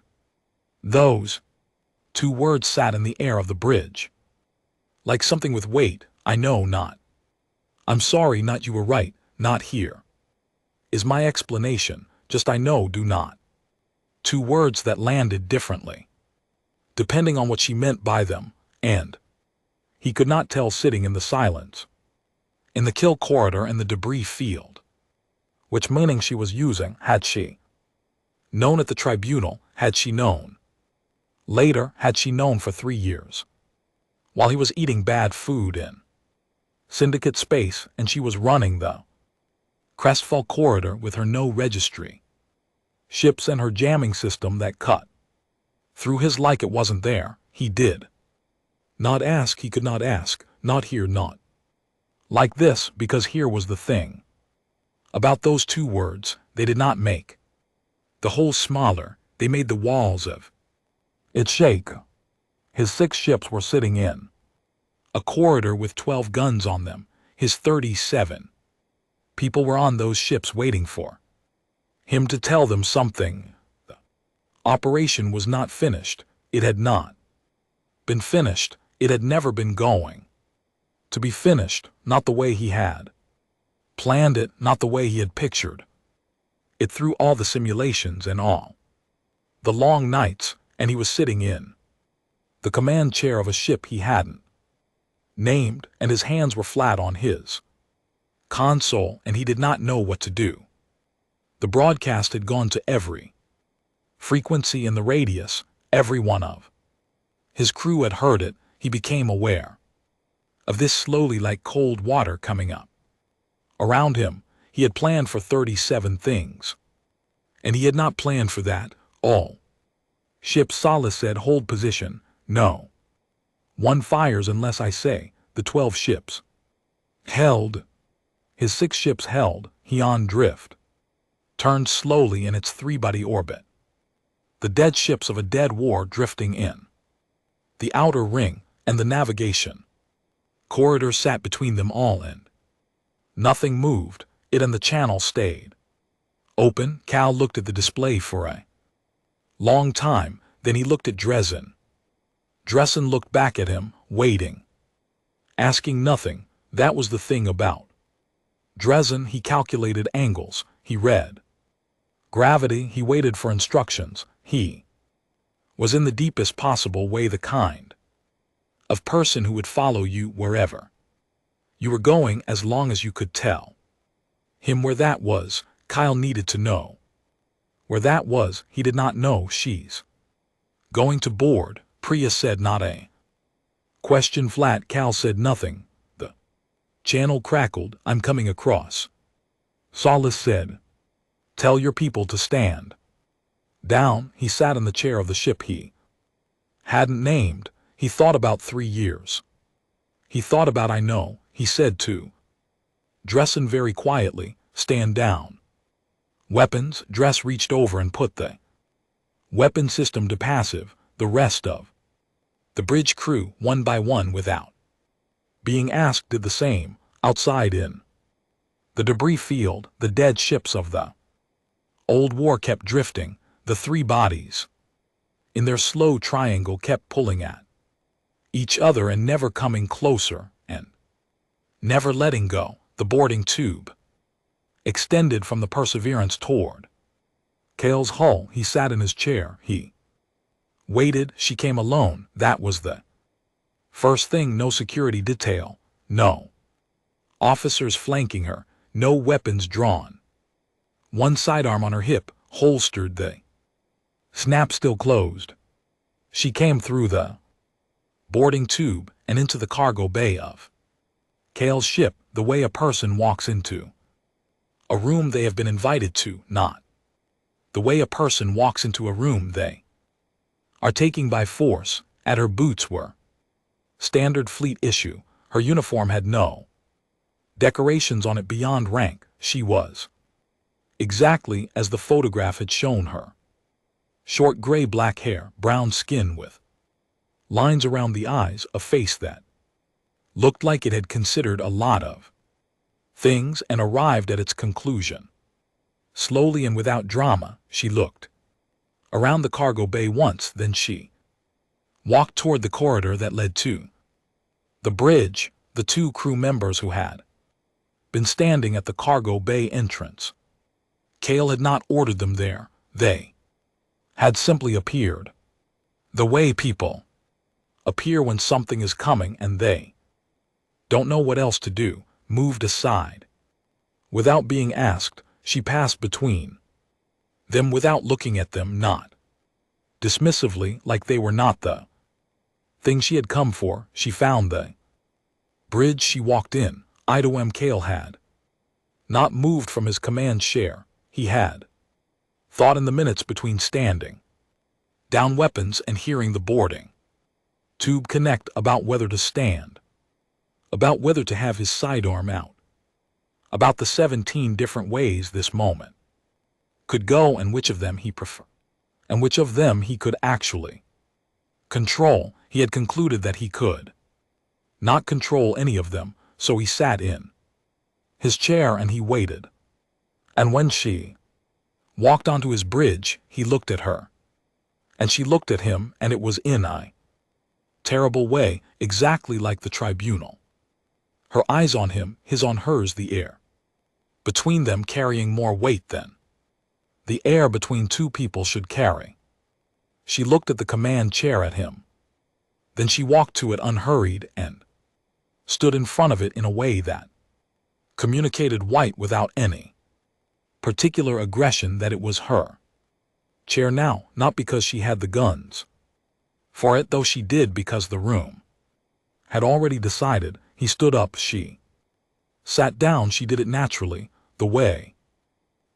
A: Those 2 words sat in the air of the bridge like something with weight. I know not. I'm sorry, not you were right, not here is my explanation, just I know, do not. 2 words that landed differently depending on what she meant by them, and he could not tell sitting in the silence, in the kill corridor and the debris field, which meaning she was using. Had she known at the tribunal? Had she known later? Had she known for 3 years while he was eating bad food in syndicate space and she was running the Crestfall corridor with her no registry ships and her jamming system that cut through his like it wasn't there? He did not ask. He could not ask. Not here, not like this, because here was the thing about those 2 words. They did not make the hole smaller. They made the walls of it shake. His 6 ships were sitting in a corridor with 12 guns on them. His 37 people were on those ships waiting for him to tell them something. The operation was not finished. It had not been finished. It had never been going to be finished, not the way he had planned it, not the way he had pictured it through all the simulations and all the long nights. And he was sitting in the command chair of a ship he hadn't named, and his hands were flat on his console, and he did not know what to do. The broadcast had gone to every frequency in the radius. Every one of his crew had heard it. He became aware of this slowly, like cold water coming up around him. He had planned for 37 things, and he had not planned for that. All ship Solace said, hold position. No one fires unless I say. The 12 ships held. His 6 ships held. He on drift turned slowly in its three-body orbit. The dead ships of a dead war drifting in. The outer ring and the navigation corridor sat between them all, and nothing moved. It and the channel stayed open. Cal looked at the display for a long time, then he looked at Dresden. Dresden looked back at him, waiting, asking nothing. That was the thing about Dresden. He calculated angles, he read gravity, he waited for instructions. He was in the deepest possible way the kind of person who would follow you wherever you were going as long as you could tell him where that was. Kyle needed to know where that was. He did not know. She's going to board, Priya said. Not a question. Flat. Cal said nothing. The channel crackled. I'm coming across. Solis said, tell your people to stand down. He sat in the chair of the ship he hadn't named. He thought about 3 years. He thought about I know, he said to Dresden very quietly, stand down. Weapons. Dress reached over and put the weapon system to passive. The rest of the bridge crew, one by one without being asked, did the same. Outside in the debris field, the dead ships of the old war kept drifting. The three bodies in their slow triangle kept pulling at each other and never coming closer and never letting go. The boarding tube extended from the Perseverance toward Cale's hull. He sat in his chair. He waited. She came alone. That was the first thing. No security detail. No officers flanking her. No weapons drawn. One sidearm on her hip, holstered. The snap still closed. She came through the boarding tube and into the cargo bay of Cale's ship, the way a person walks into a room they have been invited to, not the way a person walks into a room they are taking by force. At her boots were standard fleet issue. Her uniform had no decorations on it beyond rank. She was exactly as the photograph had shown her. Short gray-black hair, brown skin with lines around the eyes, a face that looked like it had considered a lot of things and arrived at its conclusion. Slowly and without drama, she looked around the cargo bay once, then she walked toward the corridor that led to the bridge. The 2 crew members who had been standing at the cargo bay entrance. Cale had not ordered them there. They had simply appeared. The way people appear when something is coming and they don't know what else to do, moved aside. Without being asked, she passed between them without looking at them, not dismissively, like they were not the thing she had come for. She found the bridge. She walked in. IDOM. Cale had not moved from his command chair. He had thought in the minutes between standing down weapons and hearing the boarding tube connect about whether to stand, about whether to have his sidearm out, about the 17 different ways this moment could go and which of them he preferred, and which of them he could actually control. He had concluded that he could not control any of them, so he sat in his chair and he waited. And when she walked onto his bridge, he looked at her. And she looked at him, and it was in a terrible way, exactly like the tribunal. Her eyes on him, his on hers, the air between them carrying more weight than the air between 2 people should carry. She looked at the command chair at him. Then she walked to it unhurried and stood in front of it in a way that communicated white without any particular aggression that it was her chair now, not because she had the guns for it, though she did because the room had already decided. He stood up. She sat down. She did it naturally, the way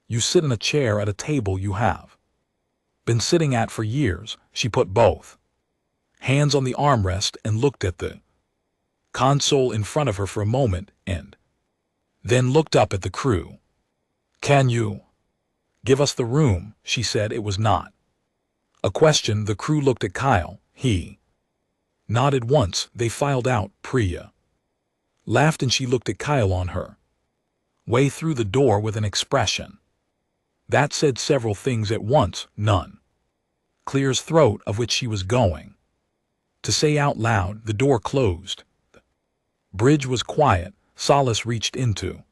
A: you sit in a chair at a table you have been sitting at for years. She put both hands on the armrest and looked at the console in front of her for a moment and then looked up at the crew. Can you Give us the room, she said. It was not a question. The crew looked at Kyle. He nodded once. They filed out. Priya laughed and she looked at Kyle on her way through the door with an expression that said several things at once, none clear's throat of which she was going to say out loud. The door closed. The bridge was quiet. Solace reached into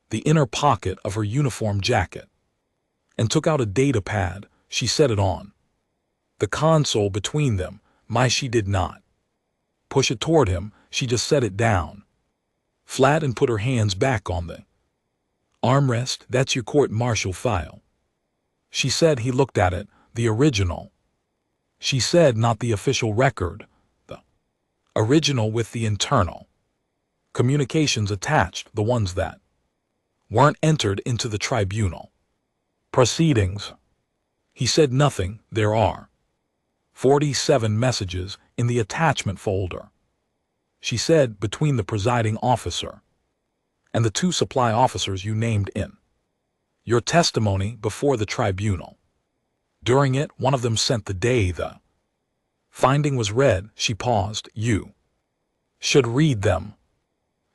A: the inner pocket of her uniform jacket and took out a data pad. She set it on the console between them. She did not push it toward him. She just set it down flat and put her hands back on the armrest. That's your court-martial file, she said. He looked at it. The original, she said. Not the official record, the original with the internal communications attached, the ones that weren't entered into the tribunal proceedings. He said nothing. There are 47 messages in the attachment folder, she said, between the presiding officer and the 2 supply officers you named in your testimony before the tribunal. During it, one of them sent the day the finding was read. She paused. You should read them.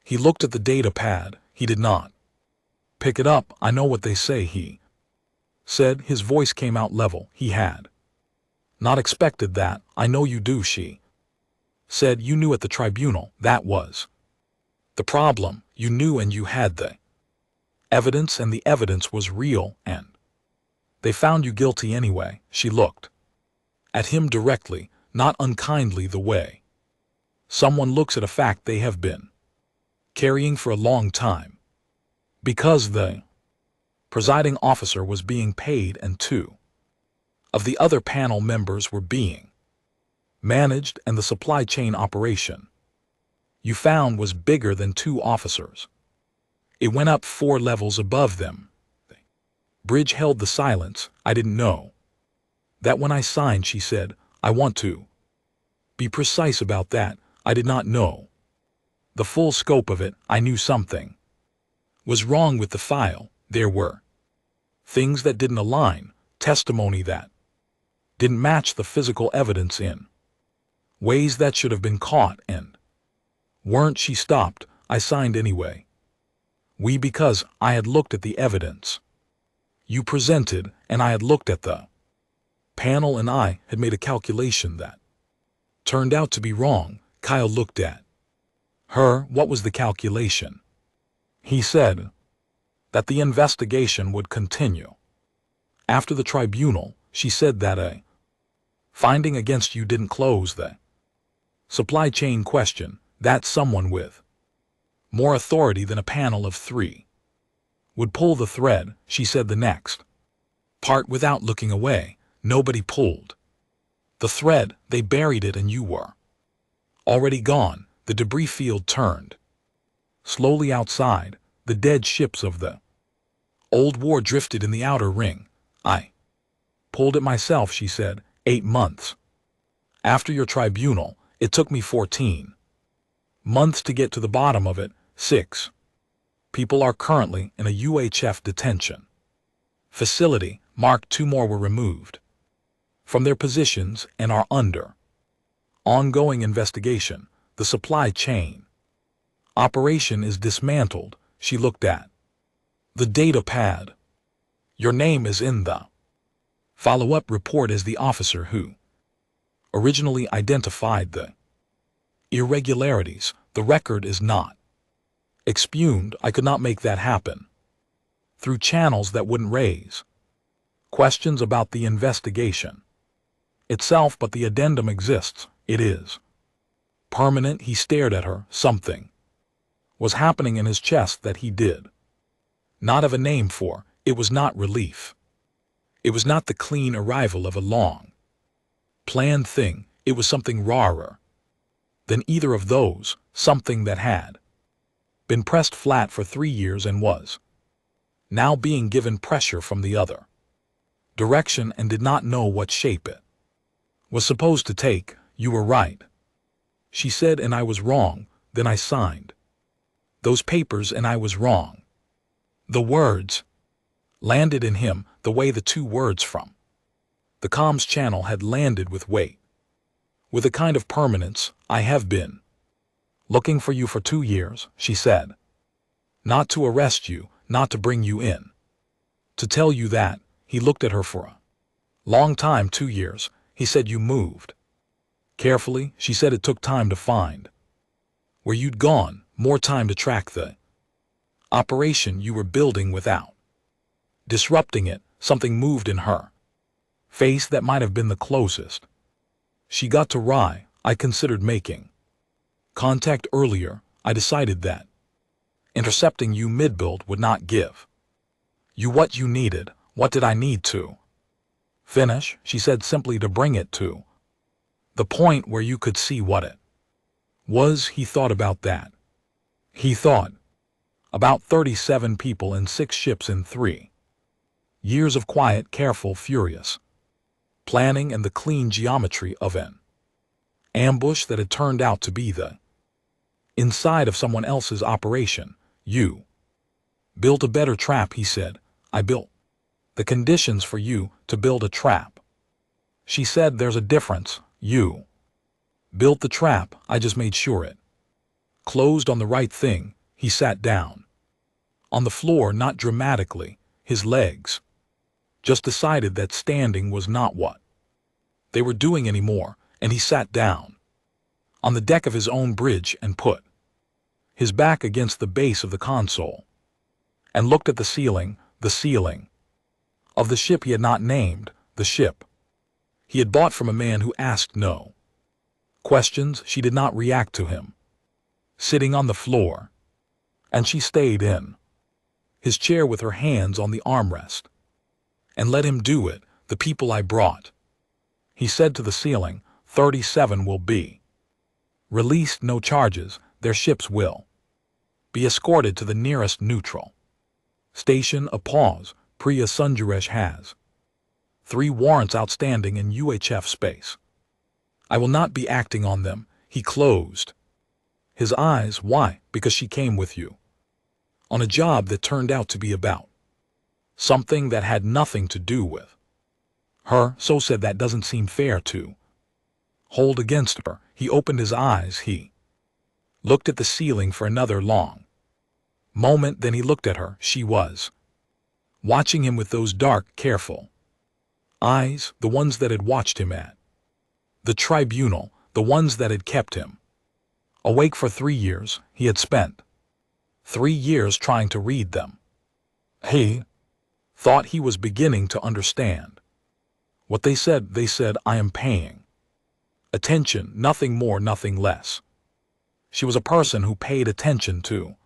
A: He looked at the data pad. He did not pick it up. I know what they say, he said. His voice came out level. He had not expected that. I know you do, she said. You knew at the tribunal. That was the problem. You knew, and you had the evidence, and the evidence was real, and they found you guilty anyway. She looked at him directly, not unkindly, the way someone looks at a fact they have been carrying for a long time. Because the presiding officer was being paid and 2 of the other panel members were being managed, and the supply chain operation you found was bigger than 2 officers. It went up 4 levels above them. Bridge held the silence. I didn't know that when I signed, she said. I want to be precise about that. I did not know the full scope of it. I knew something was wrong with the file. There were things that didn't align, testimony that didn't match the physical evidence in ways that should have been caught and weren't. She stopped. I signed anyway. Because I had looked at the evidence you presented, and I had looked at the panel, and I had made a calculation that turned out to be wrong. Kyle looked at her. What was the calculation? He said that the investigation would continue after the tribunal. She said that a finding against you didn't close the supply chain question, that someone with more authority than a panel of 3 would pull the thread. She said the next part without looking away. Nobody pulled the thread. They buried it, and you were already gone. The debris field turned slowly outside. The dead ships of the old war drifted in the outer ring. I pulled it myself, she said. 8 months after your tribunal. It took me 14 months to get to the bottom of it. 6 people are currently in a UHF detention facility. 2 more were removed from their positions and are under ongoing investigation. The supply chain operation is dismantled. She looked at the data pad. Your name is in the follow-up report as the officer who originally identified the irregularities. The record is not expugned. I could not make that happen through channels that wouldn't raise questions about the investigation itself, but the addendum exists. It is permanent. He stared at her. Something was happening in his chest that he did not have a name for. It was not relief. It was not the clean arrival of a long planned thing. It was something rawer than either of those, something that had been pressed flat for 3 years and was now being given pressure from the other direction and did not know what shape it was supposed to take. You were right, she said, and I was wrong. Then I signed those papers and I was wrong. The words landed in him the way the two words from the comms channel had landed with weight. With a kind of permanence. I have been looking for you for 2 years, she said. Not to arrest you, not to bring you in. To tell you that. He looked at her for a long time. 2 years, he said. You moved. Carefully, she said. It took time to find where you'd gone, more time to track the operation you were building without disrupting it. Something moved in her face that might have been the closest she got to Rye. I considered making contact earlier. I decided that intercepting you mid-build would not give you what you needed. What did I need to finish? She said simply. To bring it to the point where you could see what it was. He thought about that. He thought about 37 people and 6 ships in 3 years of quiet, careful, furious planning and the clean geometry of an ambush that had turned out to be the inside of someone else's operation. You built a better trap, he said. I built the conditions for you to build a trap. She said. There's a difference. You built the trap. I just made sure it closed on the right thing. He sat down on the floor, not dramatically, his legs just decided that standing was not what they were doing anymore, and he sat down on the deck of his own bridge and put his back against the base of the console and looked at the ceiling of the ship he had not named, the ship he had bought from a man who asked no questions. She did not react to him sitting on the floor, and she stayed in his chair with her hands on the armrest and let him do it. The people I brought, he said to the ceiling, 37 will be released, no charges. Their ships will be escorted to the nearest neutral station. A pause. Priya Sundaresh has 3 warrants outstanding in UHF space. I will not be acting on them. He closed his eyes. Why? Because she came with you on a job that turned out to be about something that had nothing to do with her. So said. That doesn't seem fair to hold against her. He opened his eyes. He looked at the ceiling for another long moment. Then he looked at her. She was watching him with those dark, careful eyes, the ones that had watched him at the tribunal, the ones that had kept him awake for 3 years. He had spent 3 years trying to read them. He thought he was beginning to understand what they said. They said, I am paying attention, nothing more, nothing less. She was a person who paid attention to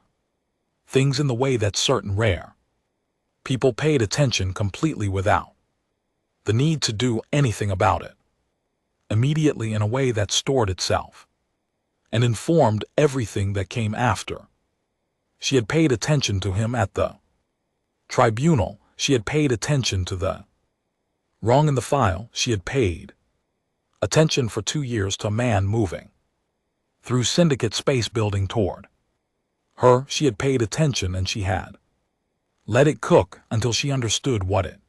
A: things in the way that certain rare people paid attention, completely without the need to do anything about it, immediately, in a way that stored itself and informed everything that came after. She had paid attention to him at the tribunal. She had paid attention to the wrong in the file. She had paid attention for 2 years to a man moving through syndicate space building toward her. She had paid attention, and she had let it cook until she understood what it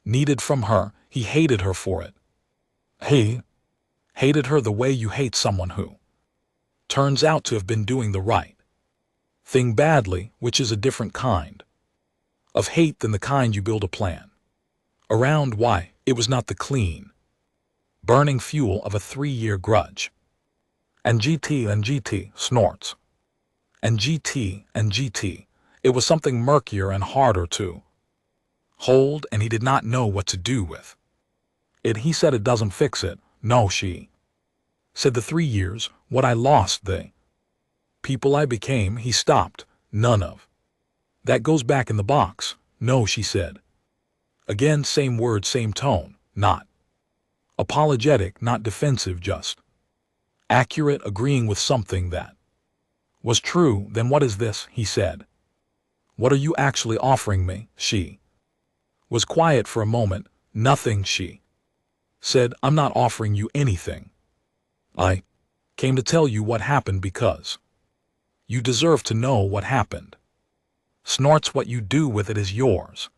A: needed from her. He hated her for it. He hated her the way you hate someone who turns out to have been doing the right thing badly, which is a different kind of hate than the kind you build a plan around. Why? It was not the clean, burning fuel of a 3-year grudge. And GT snorts. And GT. It was something murkier and harder to hold, and he did not know what to do with it. He said, it doesn't fix it. No, she said. The 3 years, what I lost, the people I became. He stopped. None of that goes back in the box. No, she said. Again, same word, same tone. Not apologetic, not defensive, just accurate, agreeing with something that was true. Then what is this? He said. What are you actually offering me? She was quiet for a moment. Nothing, she said. I'm not offering you anything. I came to tell you what happened because you deserve to know what happened. Snorts. What you do with it is yours.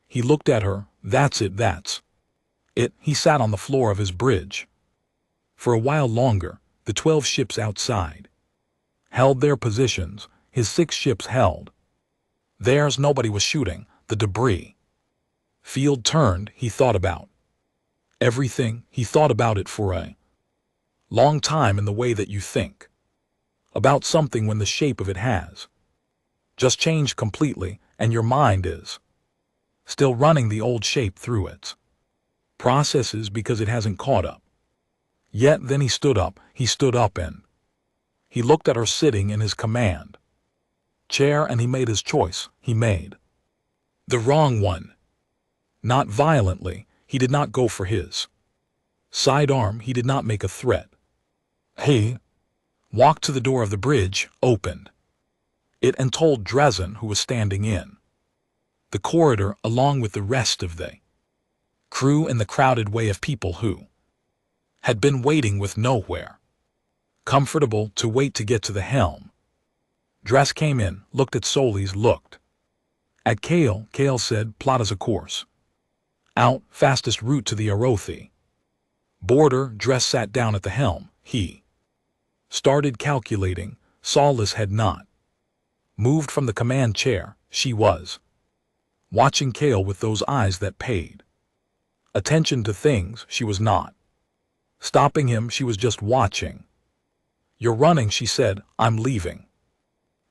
A: He looked at her. That's it, that's it. He sat on the floor of his bridge. For a while longer, the 12 ships outside held their positions. His 6 ships held theirs. Nobody was shooting. The debris field turned. He thought about everything. He thought about it for a long time in the way that you think about something when the shape of it has just changed completely and your mind is still running the old shape through its processes because it hasn't caught up yet. Then he stood up. He stood up and he looked at her sitting in his command chair, and he made his choice. He made the wrong one. Not violently. He did not go for his sidearm. He did not make a threat. He walked to the door of the bridge, opened it, and told Dresden, who was standing in the corridor along with the rest of the crew in the crowded way of people who had been waiting with nowhere comfortable to wait to get to the helm. Dress came in, looked at Solis, looked at Kale. Kale said, plot as a course out, fastest route to the Arothi border. Dress sat down at the helm. He started calculating. Solis had not moved from the command chair. She was watching Kale with those eyes that paid attention to things. She was not stopping him. She was just watching. You're running, she said. I'm leaving.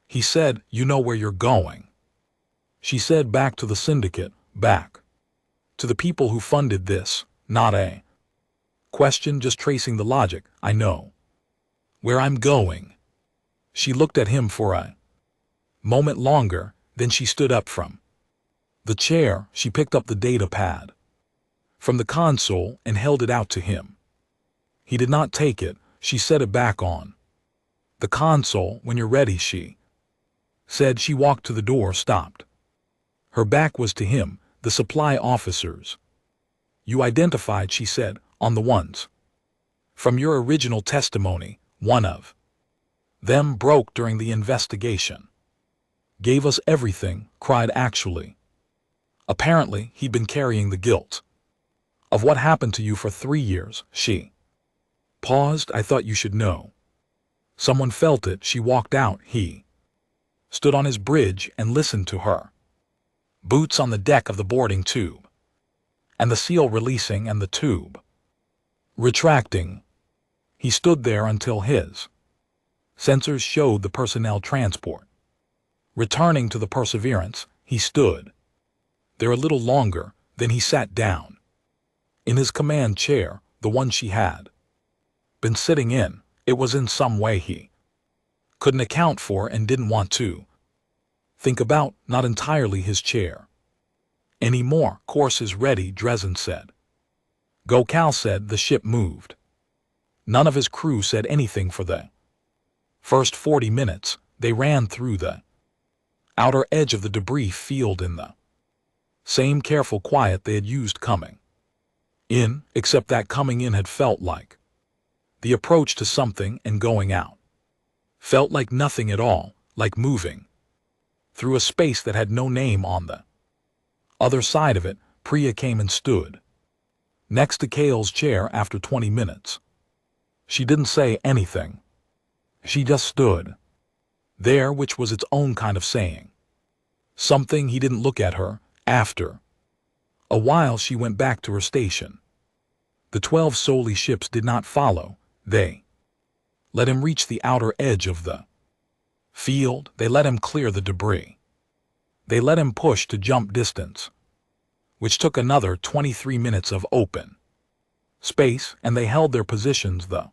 A: He said, you know where you're going. She said, back to the syndicate, back to the people who funded this. Not a question, just tracing the logic. I know where I'm going. She looked at him for a moment longer, then she stood up from the chair. She picked up the data pad from the console and held it out to him. He did not take it. She set it back on the console. When you're ready, she said. She walked to the door, stopped. Her back was to him. The supply officers you identified, she said, on the ones from your original testimony. One of them broke during the investigation. Gave us everything, cried. Actually, apparently, he'd been carrying the guilt of what happened to you for 3 years. She paused. I thought you should know. Someone felt it. She walked out. He stood on his bridge and listened to her boots on the deck of the boarding tube, and the seal releasing and the tube retracting. He stood there until his sensors showed the personnel transport returning to the Perseverance. He stood there a little longer, then he sat down in his command chair, the one she had been sitting in. It was in some way he couldn't account for and didn't want to think about. Not entirely his chair anymore. Course is ready, Dresden said. Go. Cal said. The ship moved. None of his crew said anything for the first 40 minutes. They ran through the outer edge of the debris field in the same careful quiet they had used coming in, except that coming in had felt like the approach to something, and going out felt like nothing at all, like moving through a space that had no name. On the other side of it, Priya came and stood next to Kale's chair after 20 minutes. She didn't say anything. She just stood there, which was its own kind of saying something. He didn't look at her. After a while, she went back to her station. The 12 Soli ships did not follow. They let him reach the outer edge of the field. They let him clear the debris. They let him push to jump distance, which took another 23 minutes of open space, and they held their positions the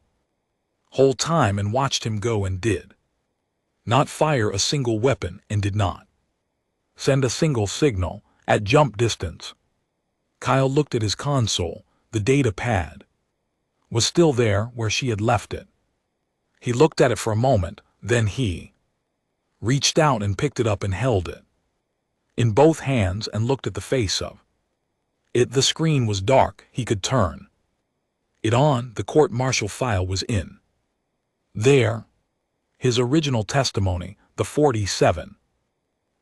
A: whole time and watched him go, and did not fire a single weapon and did not send a single signal at jump distance. Kyle looked at his console. The data pad was still there where she had left it. He looked at it for a moment, then he reached out and picked it up and held it in both hands and looked at the face of it. The screen was dark. He could turn it on. The court-martial file was in there. His original testimony, the 47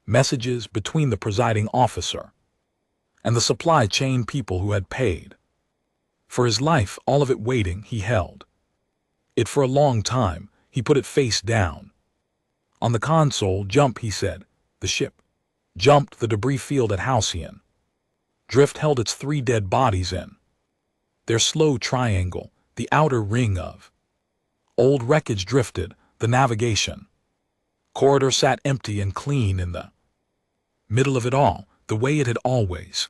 A: messages between the presiding officer and the supply chain people who had paid. For his life, all of it waiting, he held it for a long time. He put it face down. On the console, jump, he said. The ship jumped the debris field at Halcyon. Drift held its 3 dead bodies in their slow triangle, the outer ring of old wreckage drifted. The navigation corridor sat empty and clean in the middle of it all, the way it had always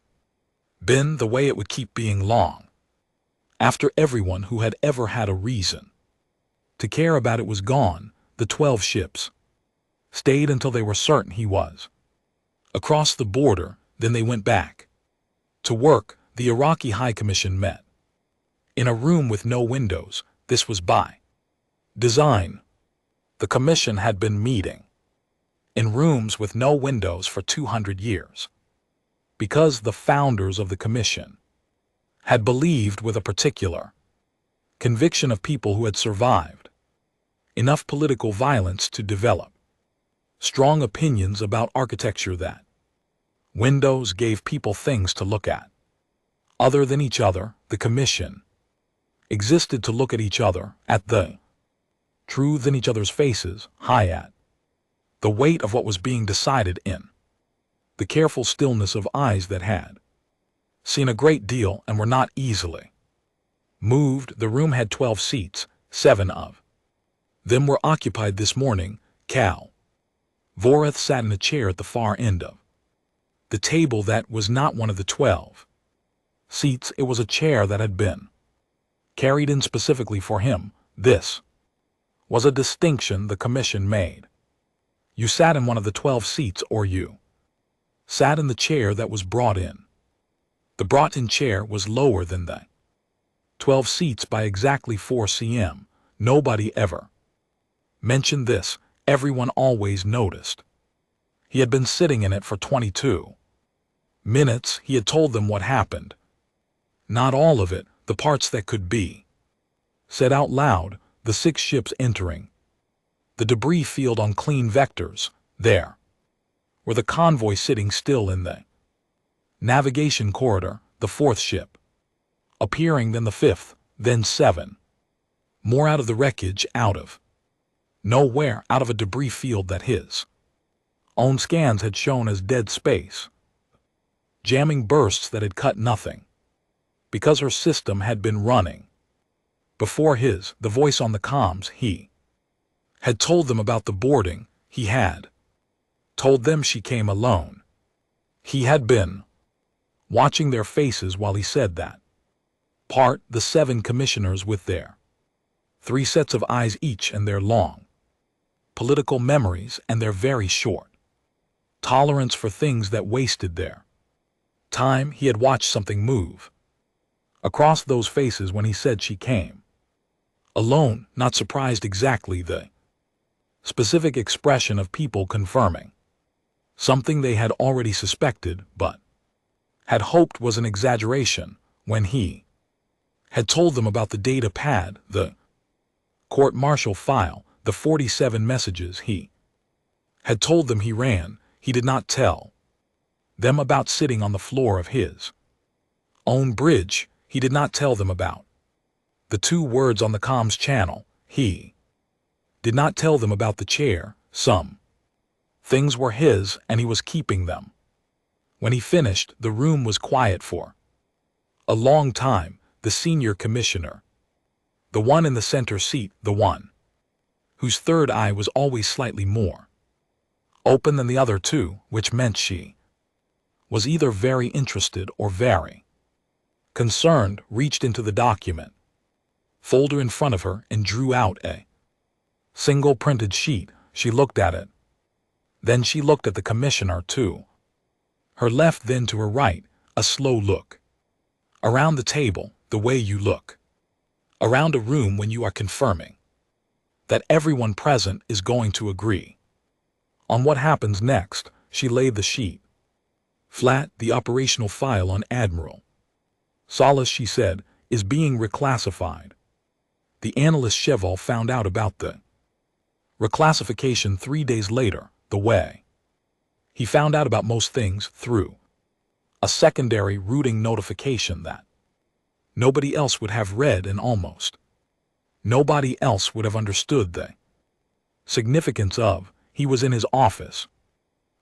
A: been, the way it would keep being long after everyone who had ever had a reason to care about it was gone. The 12 ships stayed until they were certain he was across the border. Then they went back to work. The Iraqi High Commission met in a room with no windows. This was by design. The commission had been meeting in rooms with no windows for 200 years because the founders of the commission had believed with a particular conviction of people who had survived enough political violence to develop strong opinions about architecture that windows gave people things to look at other than each other. The commission existed to look at each other, at the truth in each other's faces, high at the weight of what was being decided in the careful stillness of eyes that had seen a great deal and were not easily moved. The room had 12 seats. 7 of them were occupied this morning. Cal Voreth sat in a chair at the far end of the table. That was not one of the 12 seats. It was a chair that had been carried in specifically for him. This was a distinction the commission made. You sat in one of the 12 seats, or you sat in the chair that was brought in. The brought-in chair was lower than the 12 seats by exactly 4 cm. Nobody ever mentioned this. Everyone always noticed. He had been sitting in it for 22 minutes. He had told them what happened. Not all of it, the parts that could be said out loud. The 6 ships entering the debris field on clean vectors. There were the convoy sitting still in the navigation corridor. The 4th ship appearing, then the 5th, then 7 more out of the wreckage, out of nowhere, out of a debris field that his own scans had shown as dead space. Jamming bursts that had cut nothing because her system had been running before his. The voice on the comms. He had told them about the boarding. He had told them she came alone. He had been watching their faces while he said that part. The 7 commissioners with their 3 sets of eyes each, and their long political memories and their very short tolerance for things that wasted their time. He had watched something move across those faces when he said she came alone, not surprised. Exactly the specific expression of people confirming something they had already suspected but had hoped was an exaggeration. When he had told them about the data pad, the court-martial file, the 47 messages he had told them he ran, he did not tell them about sitting on the floor of his own bridge. He did not tell them about the 2 words on the comms channel. He did not tell them about the chair. Some things were his, and he was keeping them. When he finished, the room was quiet for a long time. The senior commissioner, the one in the center seat, the one whose third eye was always slightly more open than the other 2, which meant she was either very interested or very concerned, reached into the document folder in front of her and drew out a single printed sheet. She looked at it. Then she looked at the commissioner to her left, then to her right, a slow look around the table, the way you look around a room when you are confirming that everyone present is going to agree on what happens next. She laid the sheet flat, the operational file on Admiral Solace, she said, is being reclassified. The analyst Cheval found out about the reclassification 3 days later. The way he found out about most things, through a secondary routing notification that nobody else would have read, and almost nobody else would have understood the significance of. He was in his office,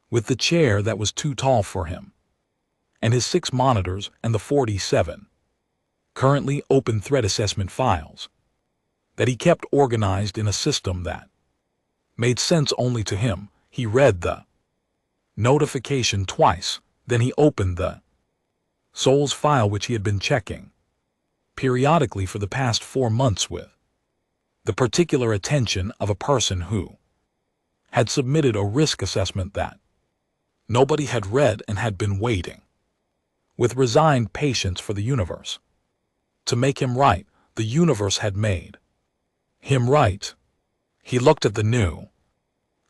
A: with the chair that was too tall for him, and his 6 monitors and the 47 currently open threat assessment files that he kept organized in a system that made sense only to him. He read the notification twice, then he opened the Souls file, which he had been checking periodically for the past 4 months with the particular attention of a person who had submitted a risk assessment that nobody had read and had been waiting with resigned patience for the universe to make him right. The universe had made him right. He looked at the new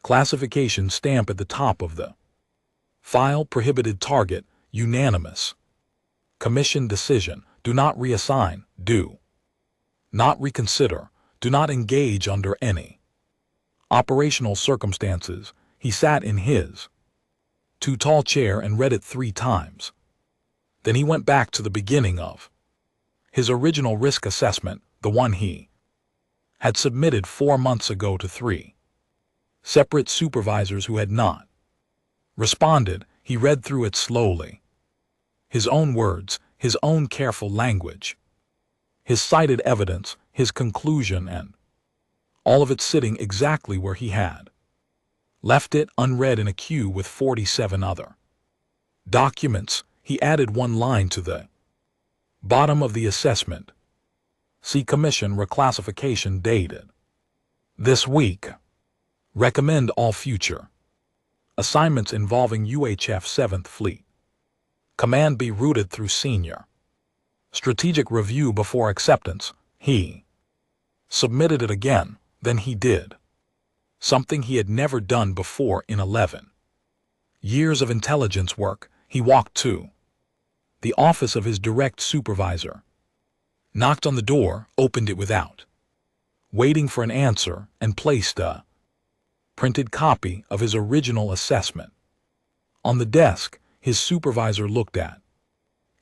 A: classification stamp at the top of the file: prohibited target, unanimous commission decision, do not reassign, do not reconsider, do not engage under any operational circumstances. He sat in his too tall chair and read it 3 times. Then he went back to the beginning of his original risk assessment, the one he had submitted 4 months ago to 3 separate supervisors who had not responded. He read through it slowly. His own words, his own careful language, his cited evidence, his conclusion, and all of it sitting exactly where he had left it, unread in a queue with 47 other documents. He added 1 line to the bottom of the assessment. See Commission reclassification dated this week. Recommend all future assignments involving UHF 7th Fleet Command be routed through senior strategic review before acceptance. He submitted it again. Then he did something he had never done before in 11 years of intelligence work. He walked to the office of his direct supervisor, knocked on the door, opened it without waiting for an answer, and placed a printed copy of his original assessment on the desk. His supervisor looked at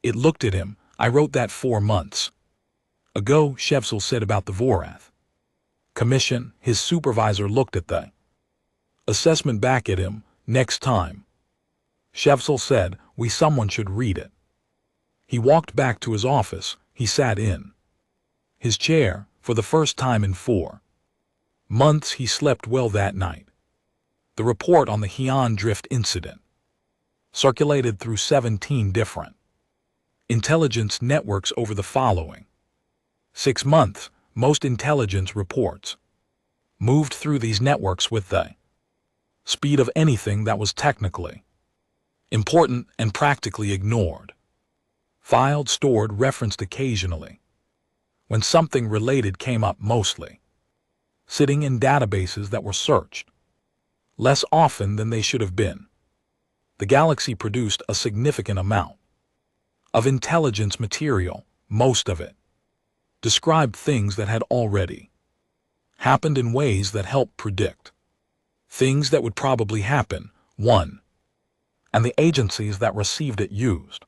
A: it. Looked at him. I wrote that 4 months ago, Shevsel said about the Vorath Commission. His supervisor looked at the assessment back at him. Next time, Shevsel said, someone should read it. He walked back to his office. He sat in his chair. For the first time in 4 months, he slept well that night. The report on the Heian Drift incident circulated through 17 different intelligence networks over the following 6 months. Most intelligence reports moved through these networks with the speed of anything that was technically important and practically ignored. Filed, stored, referenced occasionally when something related came up, mostly sitting in databases that were searched less often than they should have been. The galaxy produced a significant amount of intelligence material. Most of it described things that had already happened in ways that helped predict things that would probably happen. 1. And the agencies that received it used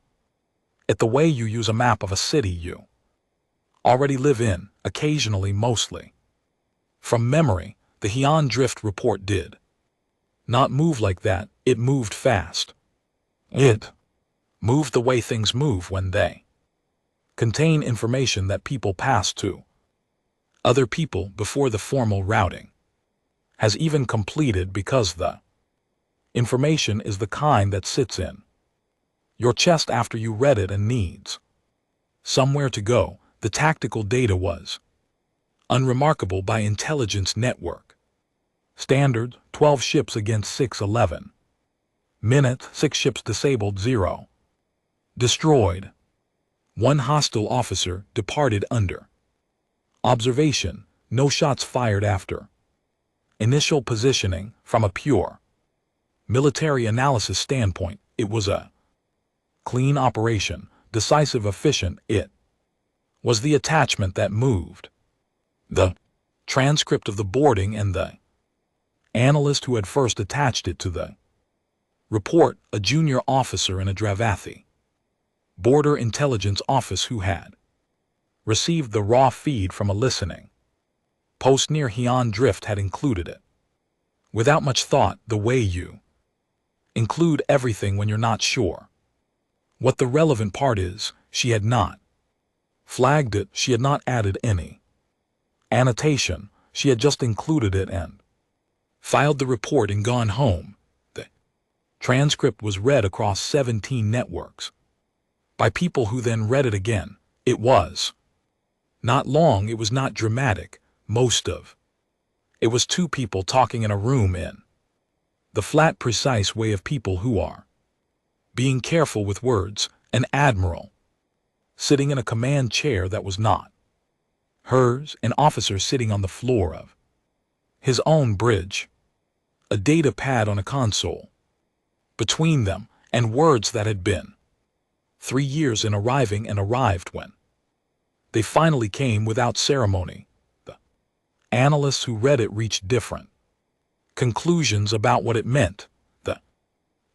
A: it the way you use a map of a city you already live in, occasionally, mostly from memory. The Heian Drift report did not move like that. It moved fast. It moved the way things move when they contain information that people pass to other people before the formal routing has even completed, because the information is the kind that sits in your chest after you read it and needs somewhere to go. The tactical data was unremarkable by intelligence network standards. 12 ships against 611 minutes. 6 ships disabled, 0 destroyed. 1 hostile officer departed under observation. No shots fired after initial positioning. From a pure military analysis standpoint, it was a clean operation, decisive, efficient. It was the attachment that moved the transcript of the boarding and the analyst who had first attached it to the report, a junior officer in a Dravathi Border Intelligence Office who had received the raw feed from a listening post near Heian Drift had included it. Without much thought, the way you include everything when you're not sure what the relevant part is, she had not flagged it, she had not added any annotation, she had just included it and filed the report and gone home. The transcript was read across 17 networks by people who then read it again. It was not long, it was not dramatic, most of it was two people talking in a room in the flat, precise way of people who are being careful with words. An admiral sitting in a command chair that was not hers, an officer sitting on the floor of his own bridge, a data pad on a console between them, and words that had been 3 years in arriving and arrived when they finally came without ceremony. The analysts who read it reached different conclusions about what it meant. The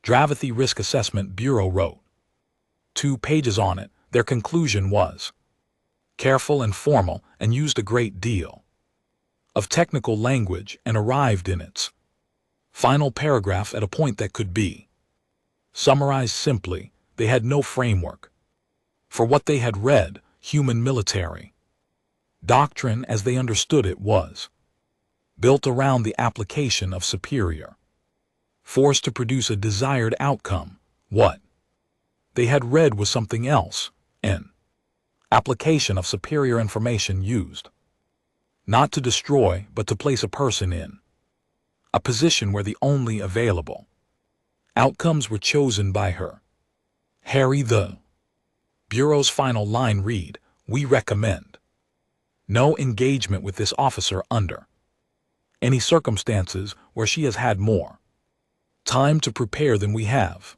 A: Dravathy Risk Assessment Bureau wrote 2 pages on it. Their conclusion was careful and formal and used a great deal of technical language and arrived in its final paragraph at a point that could be summarized simply. They had no framework for what they had read. Human military doctrine as they understood it was built around the application of superior force to produce a desired outcome. What they had read was something else, an application of superior information used not to destroy but to place a person in a position where the only available outcomes were chosen by her. Harry, the Bureau's final line read, "We recommend no engagement with this officer under any circumstances where she has had more time to prepare than we have."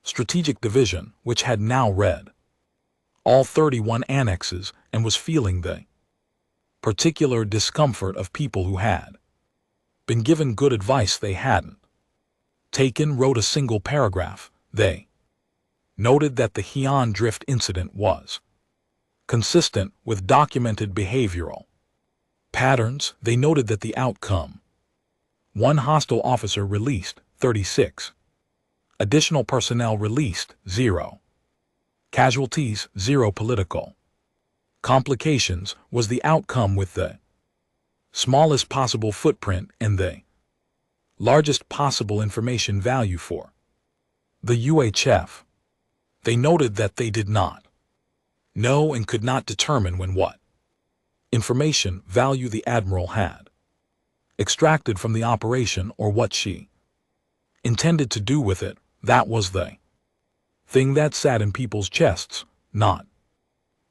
A: Strategic Division, which had now read all 31 annexes and was feeling the particular discomfort of people who had been given good advice they hadn't taken, wrote a single paragraph. They noted that the Heian Drift incident was consistent with documented behavioral patterns. They noted that the outcome: 1 hostile officer released, 36 additional personnel released, 0 casualties, 0 political complications, was the outcome with the smallest possible footprint and the largest possible information value for the UHF. They noted that they did not know and could not determine when what information value the Admiral had extracted from the operation or what she intended to do with it. That was the thing that sat in people's chests, not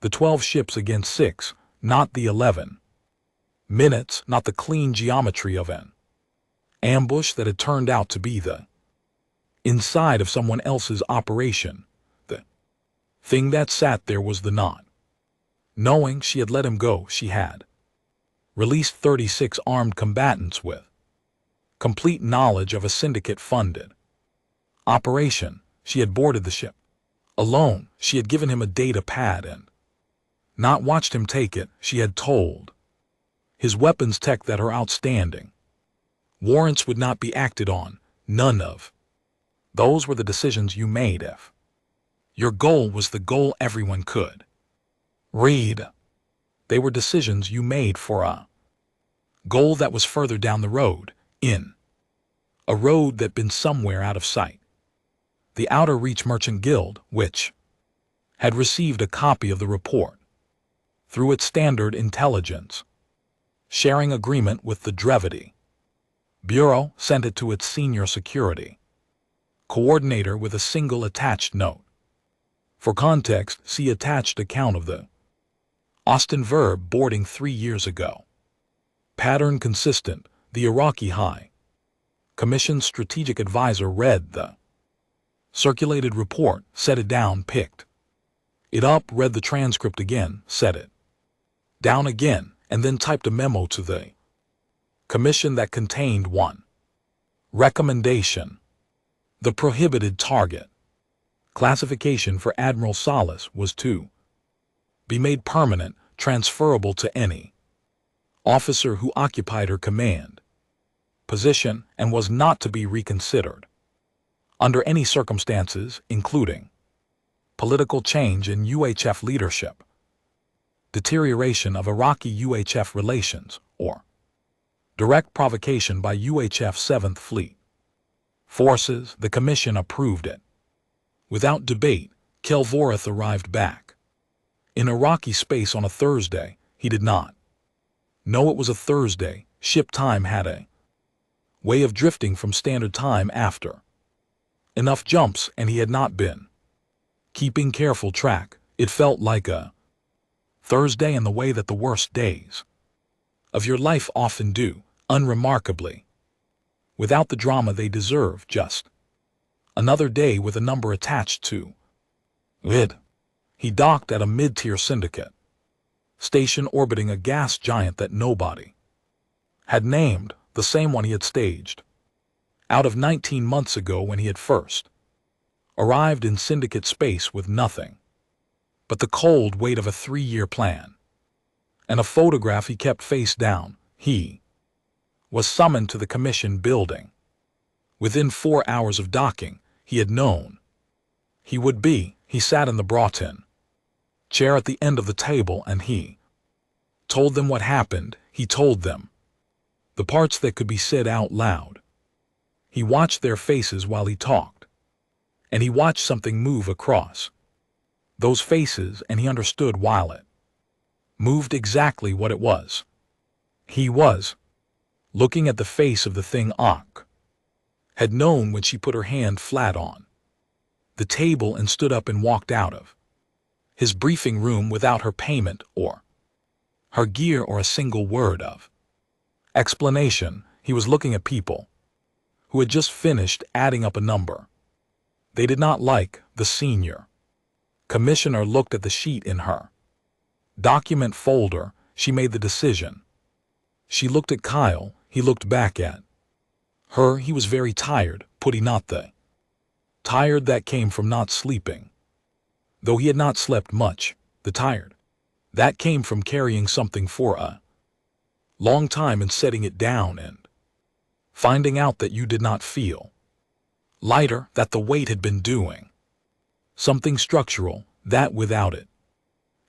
A: the 12 ships against 6, not the 11 minutes, not the clean geometry of an ambush that had turned out to be the inside of someone else's operation. The thing that sat there was the not knowing she had let him go. She had released 36 armed combatants with complete knowledge of a syndicate-funded operation. She had boarded the ship alone. She had given him a data pad and not watched him take it. She had told his weapons tech that her outstanding warrants would not be acted on. None of those were the decisions you made if your goal was the goal everyone could read. They were decisions you made for a goal that was further down the road, in a road that been somewhere out of sight. The Outer Reach Merchant Guild, which had received a copy of the report through its standard intelligence sharing agreement with the Dravathy Bureau, sent it to its senior security coordinator with a single attached note. For context, see attached account of the Austin Verb boarding 3 years ago. Pattern consistent. The Iraqi High Commission's strategic advisor read the circulated report, set it down, picked it up, read the transcript again, set it down again, and then typed a memo to the commission that contained 1 recommendation: the prohibited target Classification for Admiral Solace was to be made permanent, transferable to any officer who occupied her command position and was not to be reconsidered under any circumstances, including political change in UHF leadership, deterioration of Iraqi-UHF relations, or direct provocation by UHF 7th Fleet forces. The Commission approved it. Without debate, Kelvoreth arrived back in Iraqi space on a Thursday. He did not know it was a Thursday. Ship time had a way of drifting from standard time after enough jumps, and he had not been keeping careful track. It felt like a Thursday in the way that the worst days of your life often do, unremarkably, without the drama they deserve, just another day with a number attached to it. He docked at a mid-tier syndicate station orbiting a gas giant that nobody had named, the same one he had staged out of 19 months ago when he had first arrived in syndicate space with nothing but the cold weight of a 3-year plan and a photograph he kept face down. He was summoned to the Commission building. Within 4 hours of docking, he had known he would be. He sat in the brought-in chair at the end of the table, and he told them what happened. He told them the parts that could be said out loud. He watched their faces while he talked, and he watched something move across those faces, and he understood while it moved exactly what it was. He was looking at the face of the thing Ak had known when she put her hand flat on the table and stood up and walked out of his briefing room without her payment or her gear or a single word of explanation. He was looking at people who had just finished adding up a number they did not like. The senior commissioner looked at the sheet in her document folder. She made the decision. She looked at Kyle. He looked back at her. He was very tired, putty not the tired that came from not sleeping, though he had not slept much. The tired that came from carrying something for a long time and setting it down and finding out that you did not feel lighter, that the weight had been doing something structural, that without it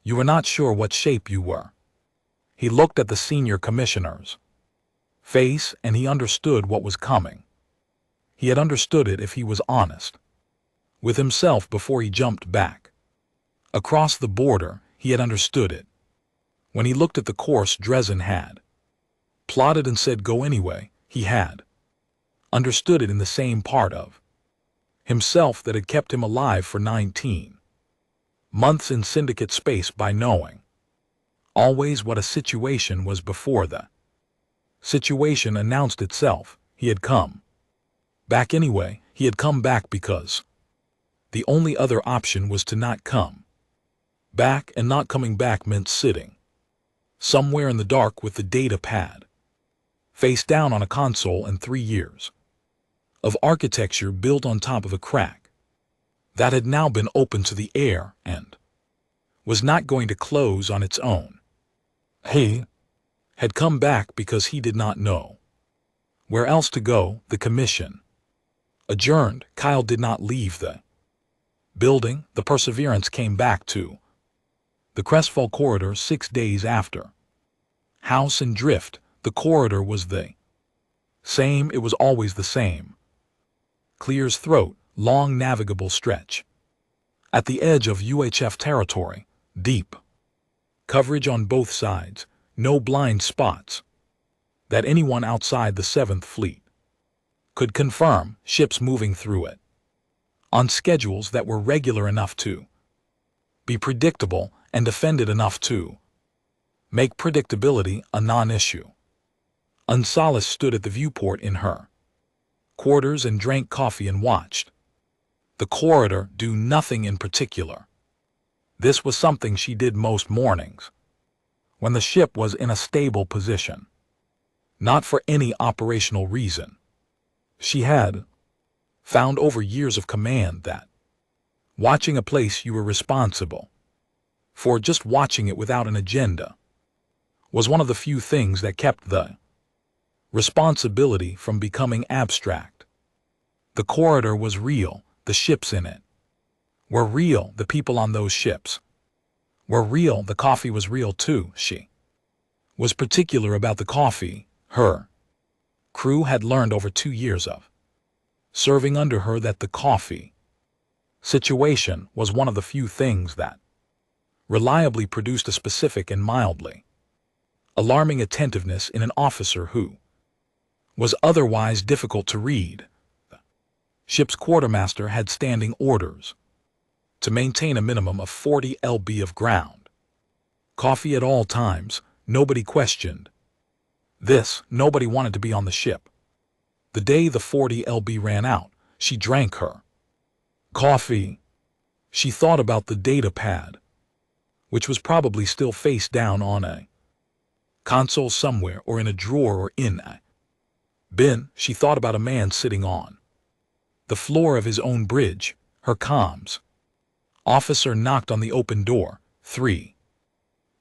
A: you were not sure what shape you were. He looked at the senior commissioner's face, and he understood what was coming. He had understood it if he was honest with himself before he jumped back across the border. He had understood it when he looked at the course Dresden had plotted and said go anyway. He had understood it in the same part of himself that had kept him alive for 19 months in syndicate space by knowing always what a situation was before the situation announced itself. He had come back anyway. He had come back because the only other option was to not come back, and not coming back meant sitting somewhere in the dark with the data pad face down on a console and 3 years of architecture built on top of a crack that had now been open to the air and was not going to close on its own. He had come back because he did not know where else to go. The commission adjourned. Kyle did not leave the building. The Perseverance came back to the Crestfall corridor 6 days after. House and drift. The corridor was the same. It was always the same. Clear's throat, long navigable stretch at the edge of UHF territory, deep coverage on both sides, no blind spots that anyone outside the 7th Fleet could confirm. Ships moving through it on schedules that were regular enough to be predictable and defended enough to make predictability a non-issue. Unsolaced stood at the viewport in her quarters and drank coffee and watched the corridor do nothing in particular. This was something she did most mornings when the ship was in a stable position, not for any operational reason. She had found over years of command that Watching a place you were responsible for, just watching it without an agenda, was one of the few things that kept the responsibility from becoming abstract. The corridor was real, the ships in it were real, the people on those ships were real, the coffee was real too. She was particular about the coffee. Her crew had learned over 2 years of serving under her that the coffee situation was one of the few things that reliably produced a specific and mildly alarming attentiveness in an officer who was otherwise difficult to read. The ship's quartermaster had standing orders to maintain a minimum of 40 lb of ground coffee at all times. Nobody questioned this. Nobody wanted to be on the ship. The day the 40 lb ran out, she drank her coffee. She thought about the data pad, which was probably still face down on a console somewhere, or in a drawer, or in a bin. She thought about a man sitting on the floor of his own bridge. Her comms officer knocked on the open door. 3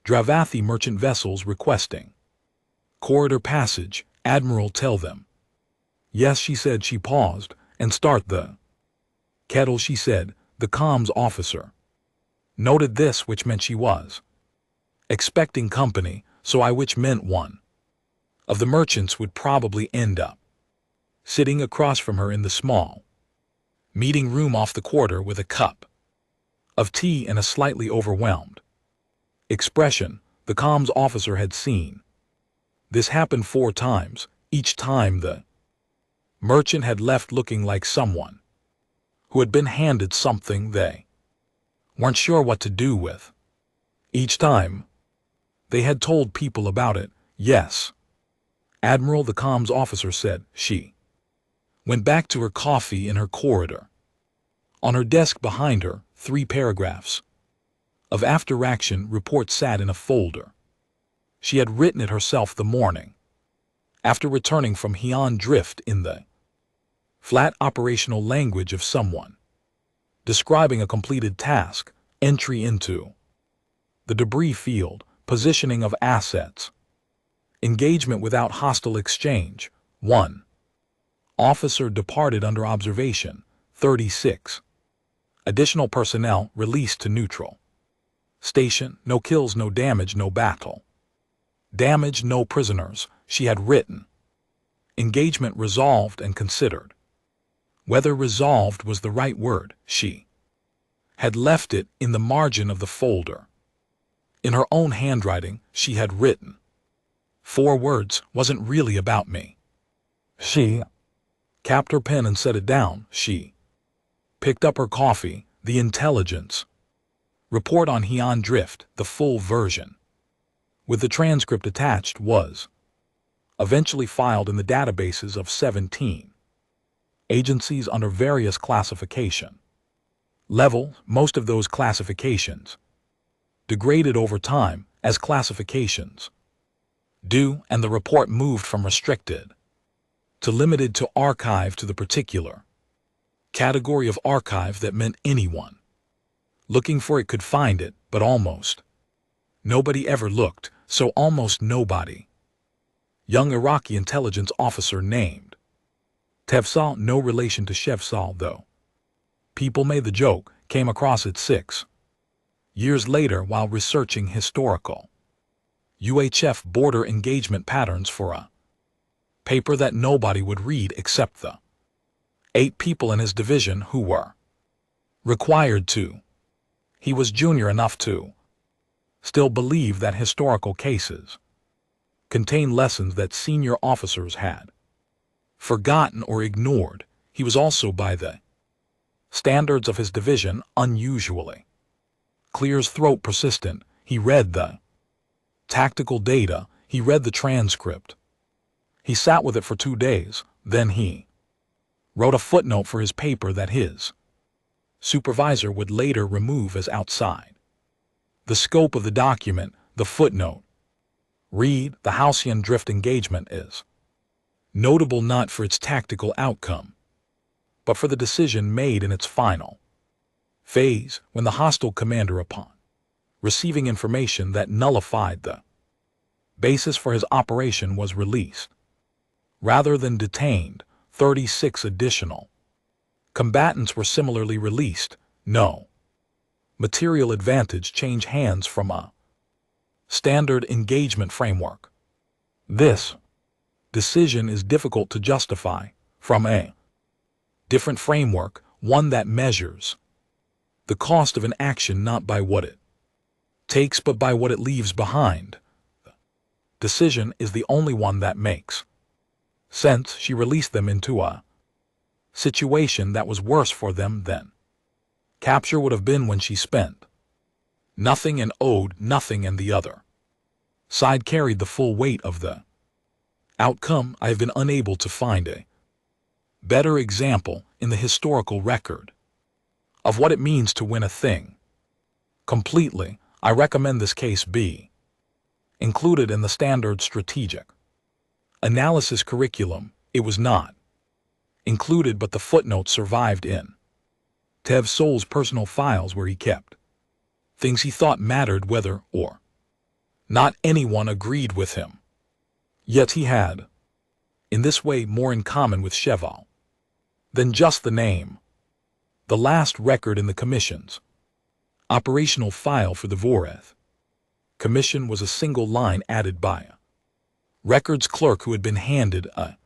A: Dravathi merchant vessels requesting corridor passage. Admiral, tell them. Yes, she said. She paused. And start the kettle, she said. The comms officer noted this, which meant she was expecting company, so which meant one of the merchants would probably end up sitting across from her in the small meeting room off the quarter with a cup of tea and a slightly overwhelmed expression. The comms officer had seen this happen 4 times. Each time the merchant had left looking like someone who had been handed something they weren't sure what to do with. Each time they had told people about it. Yes, Admiral, the comms officer said. She went back to her coffee in her corridor. On her desk behind her, 3 paragraphs of after-action report sat in a folder. She had written it herself the morning after returning from Heian Drift, in the flat operational language of someone describing a completed task. Entry into the debris field, positioning of assets, engagement without hostile exchange. 1 officer departed under observation. 36 additional personnel released to neutral station. No kills, no damage, no battle damage, no prisoners. She had written engagement resolved and considered whether resolved was the right word. She had left it in the margin of the folder. In her own handwriting, she had written 4 words, wasn't really about me. She capped her pen and set it down. She picked up her coffee. The intelligence report on Heian Drift, the full version, with the transcript attached, was eventually filed in the databases of 17 agencies under various classification levels. Most of those classifications degraded over time, as classifications do, and the report moved from restricted to limited to archive, to the particular category of archive that meant anyone looking for it could find it, but almost nobody ever looked, so almost nobody. Young Iraqi intelligence officer named Tefsal, no relation to Shevsal though. People made the joke, came across it 6 years later while researching historical UHF border engagement patterns for a paper that nobody would read except the 8 people in his division who were required to. He was junior enough to still believe that historical cases contain lessons that senior officers had forgotten or ignored. He was also, by the standards of his division, unusually clear as throat, persistent. He read the tactical data. He read the transcript. He sat with it for 2 days. Then he wrote a footnote for his paper that his supervisor would later remove as outside the scope of the document. The footnote read, the Halcyon Drift engagement is notable not for its tactical outcome, but for the decision made in its final phase when the hostile commander, upon receiving information that nullified the basis for his operation, was released. Rather than detained, 36 additional combatants were similarly released. No material advantage change hands from a standard engagement framework. This decision is difficult to justify from a different framework, one that measures the cost of an action not by what it takes but by what it leaves behind. The decision is the only one that makes sense. She released them into a situation that was worse for them than capture would have been when she spent nothing and owed nothing, and the other side carried the full weight of the outcome. I have been unable to find a better example in the historical record of what it means to win a thing completely. I recommend this case be included in the standard strategic analysis curriculum. It was not included, but the footnotes survived in Tev Sol's personal files, where he kept things he thought mattered whether or not anyone agreed with him. Yet he had, in this way, more in common with Cheval than just the name. The last record in the Commission's operational file for the Voreth Commission was a single line added by a records clerk who had been handed a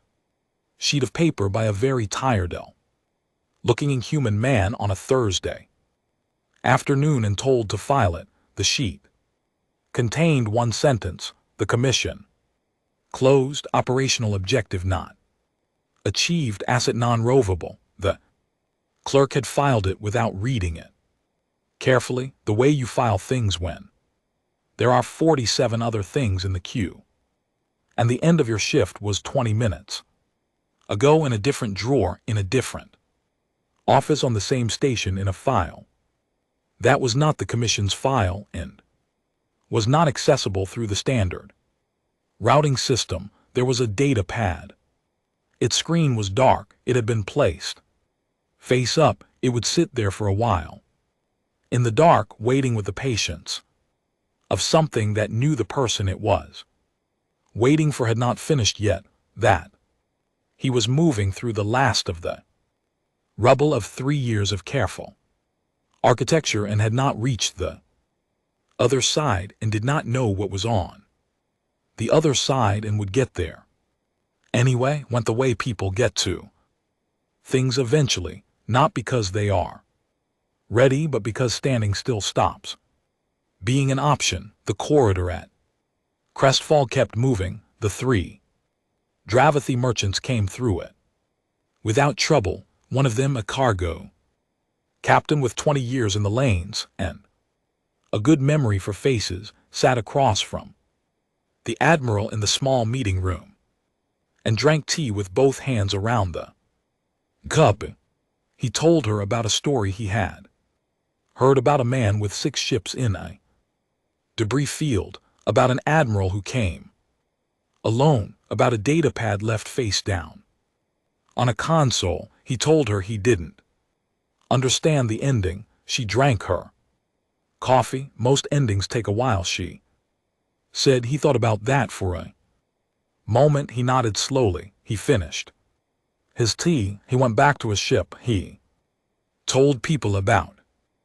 A: sheet of paper by a very tired-looking inhuman man on a Thursday afternoon and told to file it. The sheet contained one sentence: the Commission closed, operational objective not achieved, asset non-rovable. The clerk had filed it without reading it carefully, the way you file things when there are 47 other things in the queue, and the end of your shift was 20 minutes ago in a different drawer in a different office on the same station in a file that was not the Commission's file and was not accessible through the standard routing system. There was a data pad. Its screen was dark. It had been placed face up. It would sit there for a while in the dark, waiting with the patience of something that knew the person it was waiting for had not finished yet, that he was moving through the last of the rubble of 3 years of careful architecture and had not reached the other side and did not know what was on the other side and would get there anyway. Went the way people get to things eventually, not because they are ready but because standing still stops being an option. The corridor at Crestfall kept moving. The 3 Dravathi merchants came through it without trouble, one of them a cargo captain with 20 years in the lanes and a good memory for faces, sat across from the Admiral in the small meeting room and drank tea with both hands around the cup. He told her about a story he had heard about a man with 6 ships in a debris field, about an admiral who came alone, about a datapad left face down on a console. He told her he didn't understand the ending. She drank her coffee. Most endings take a while, she said. He thought about that for a moment. He nodded slowly. He finished his tea. He went back to his ship. He told people about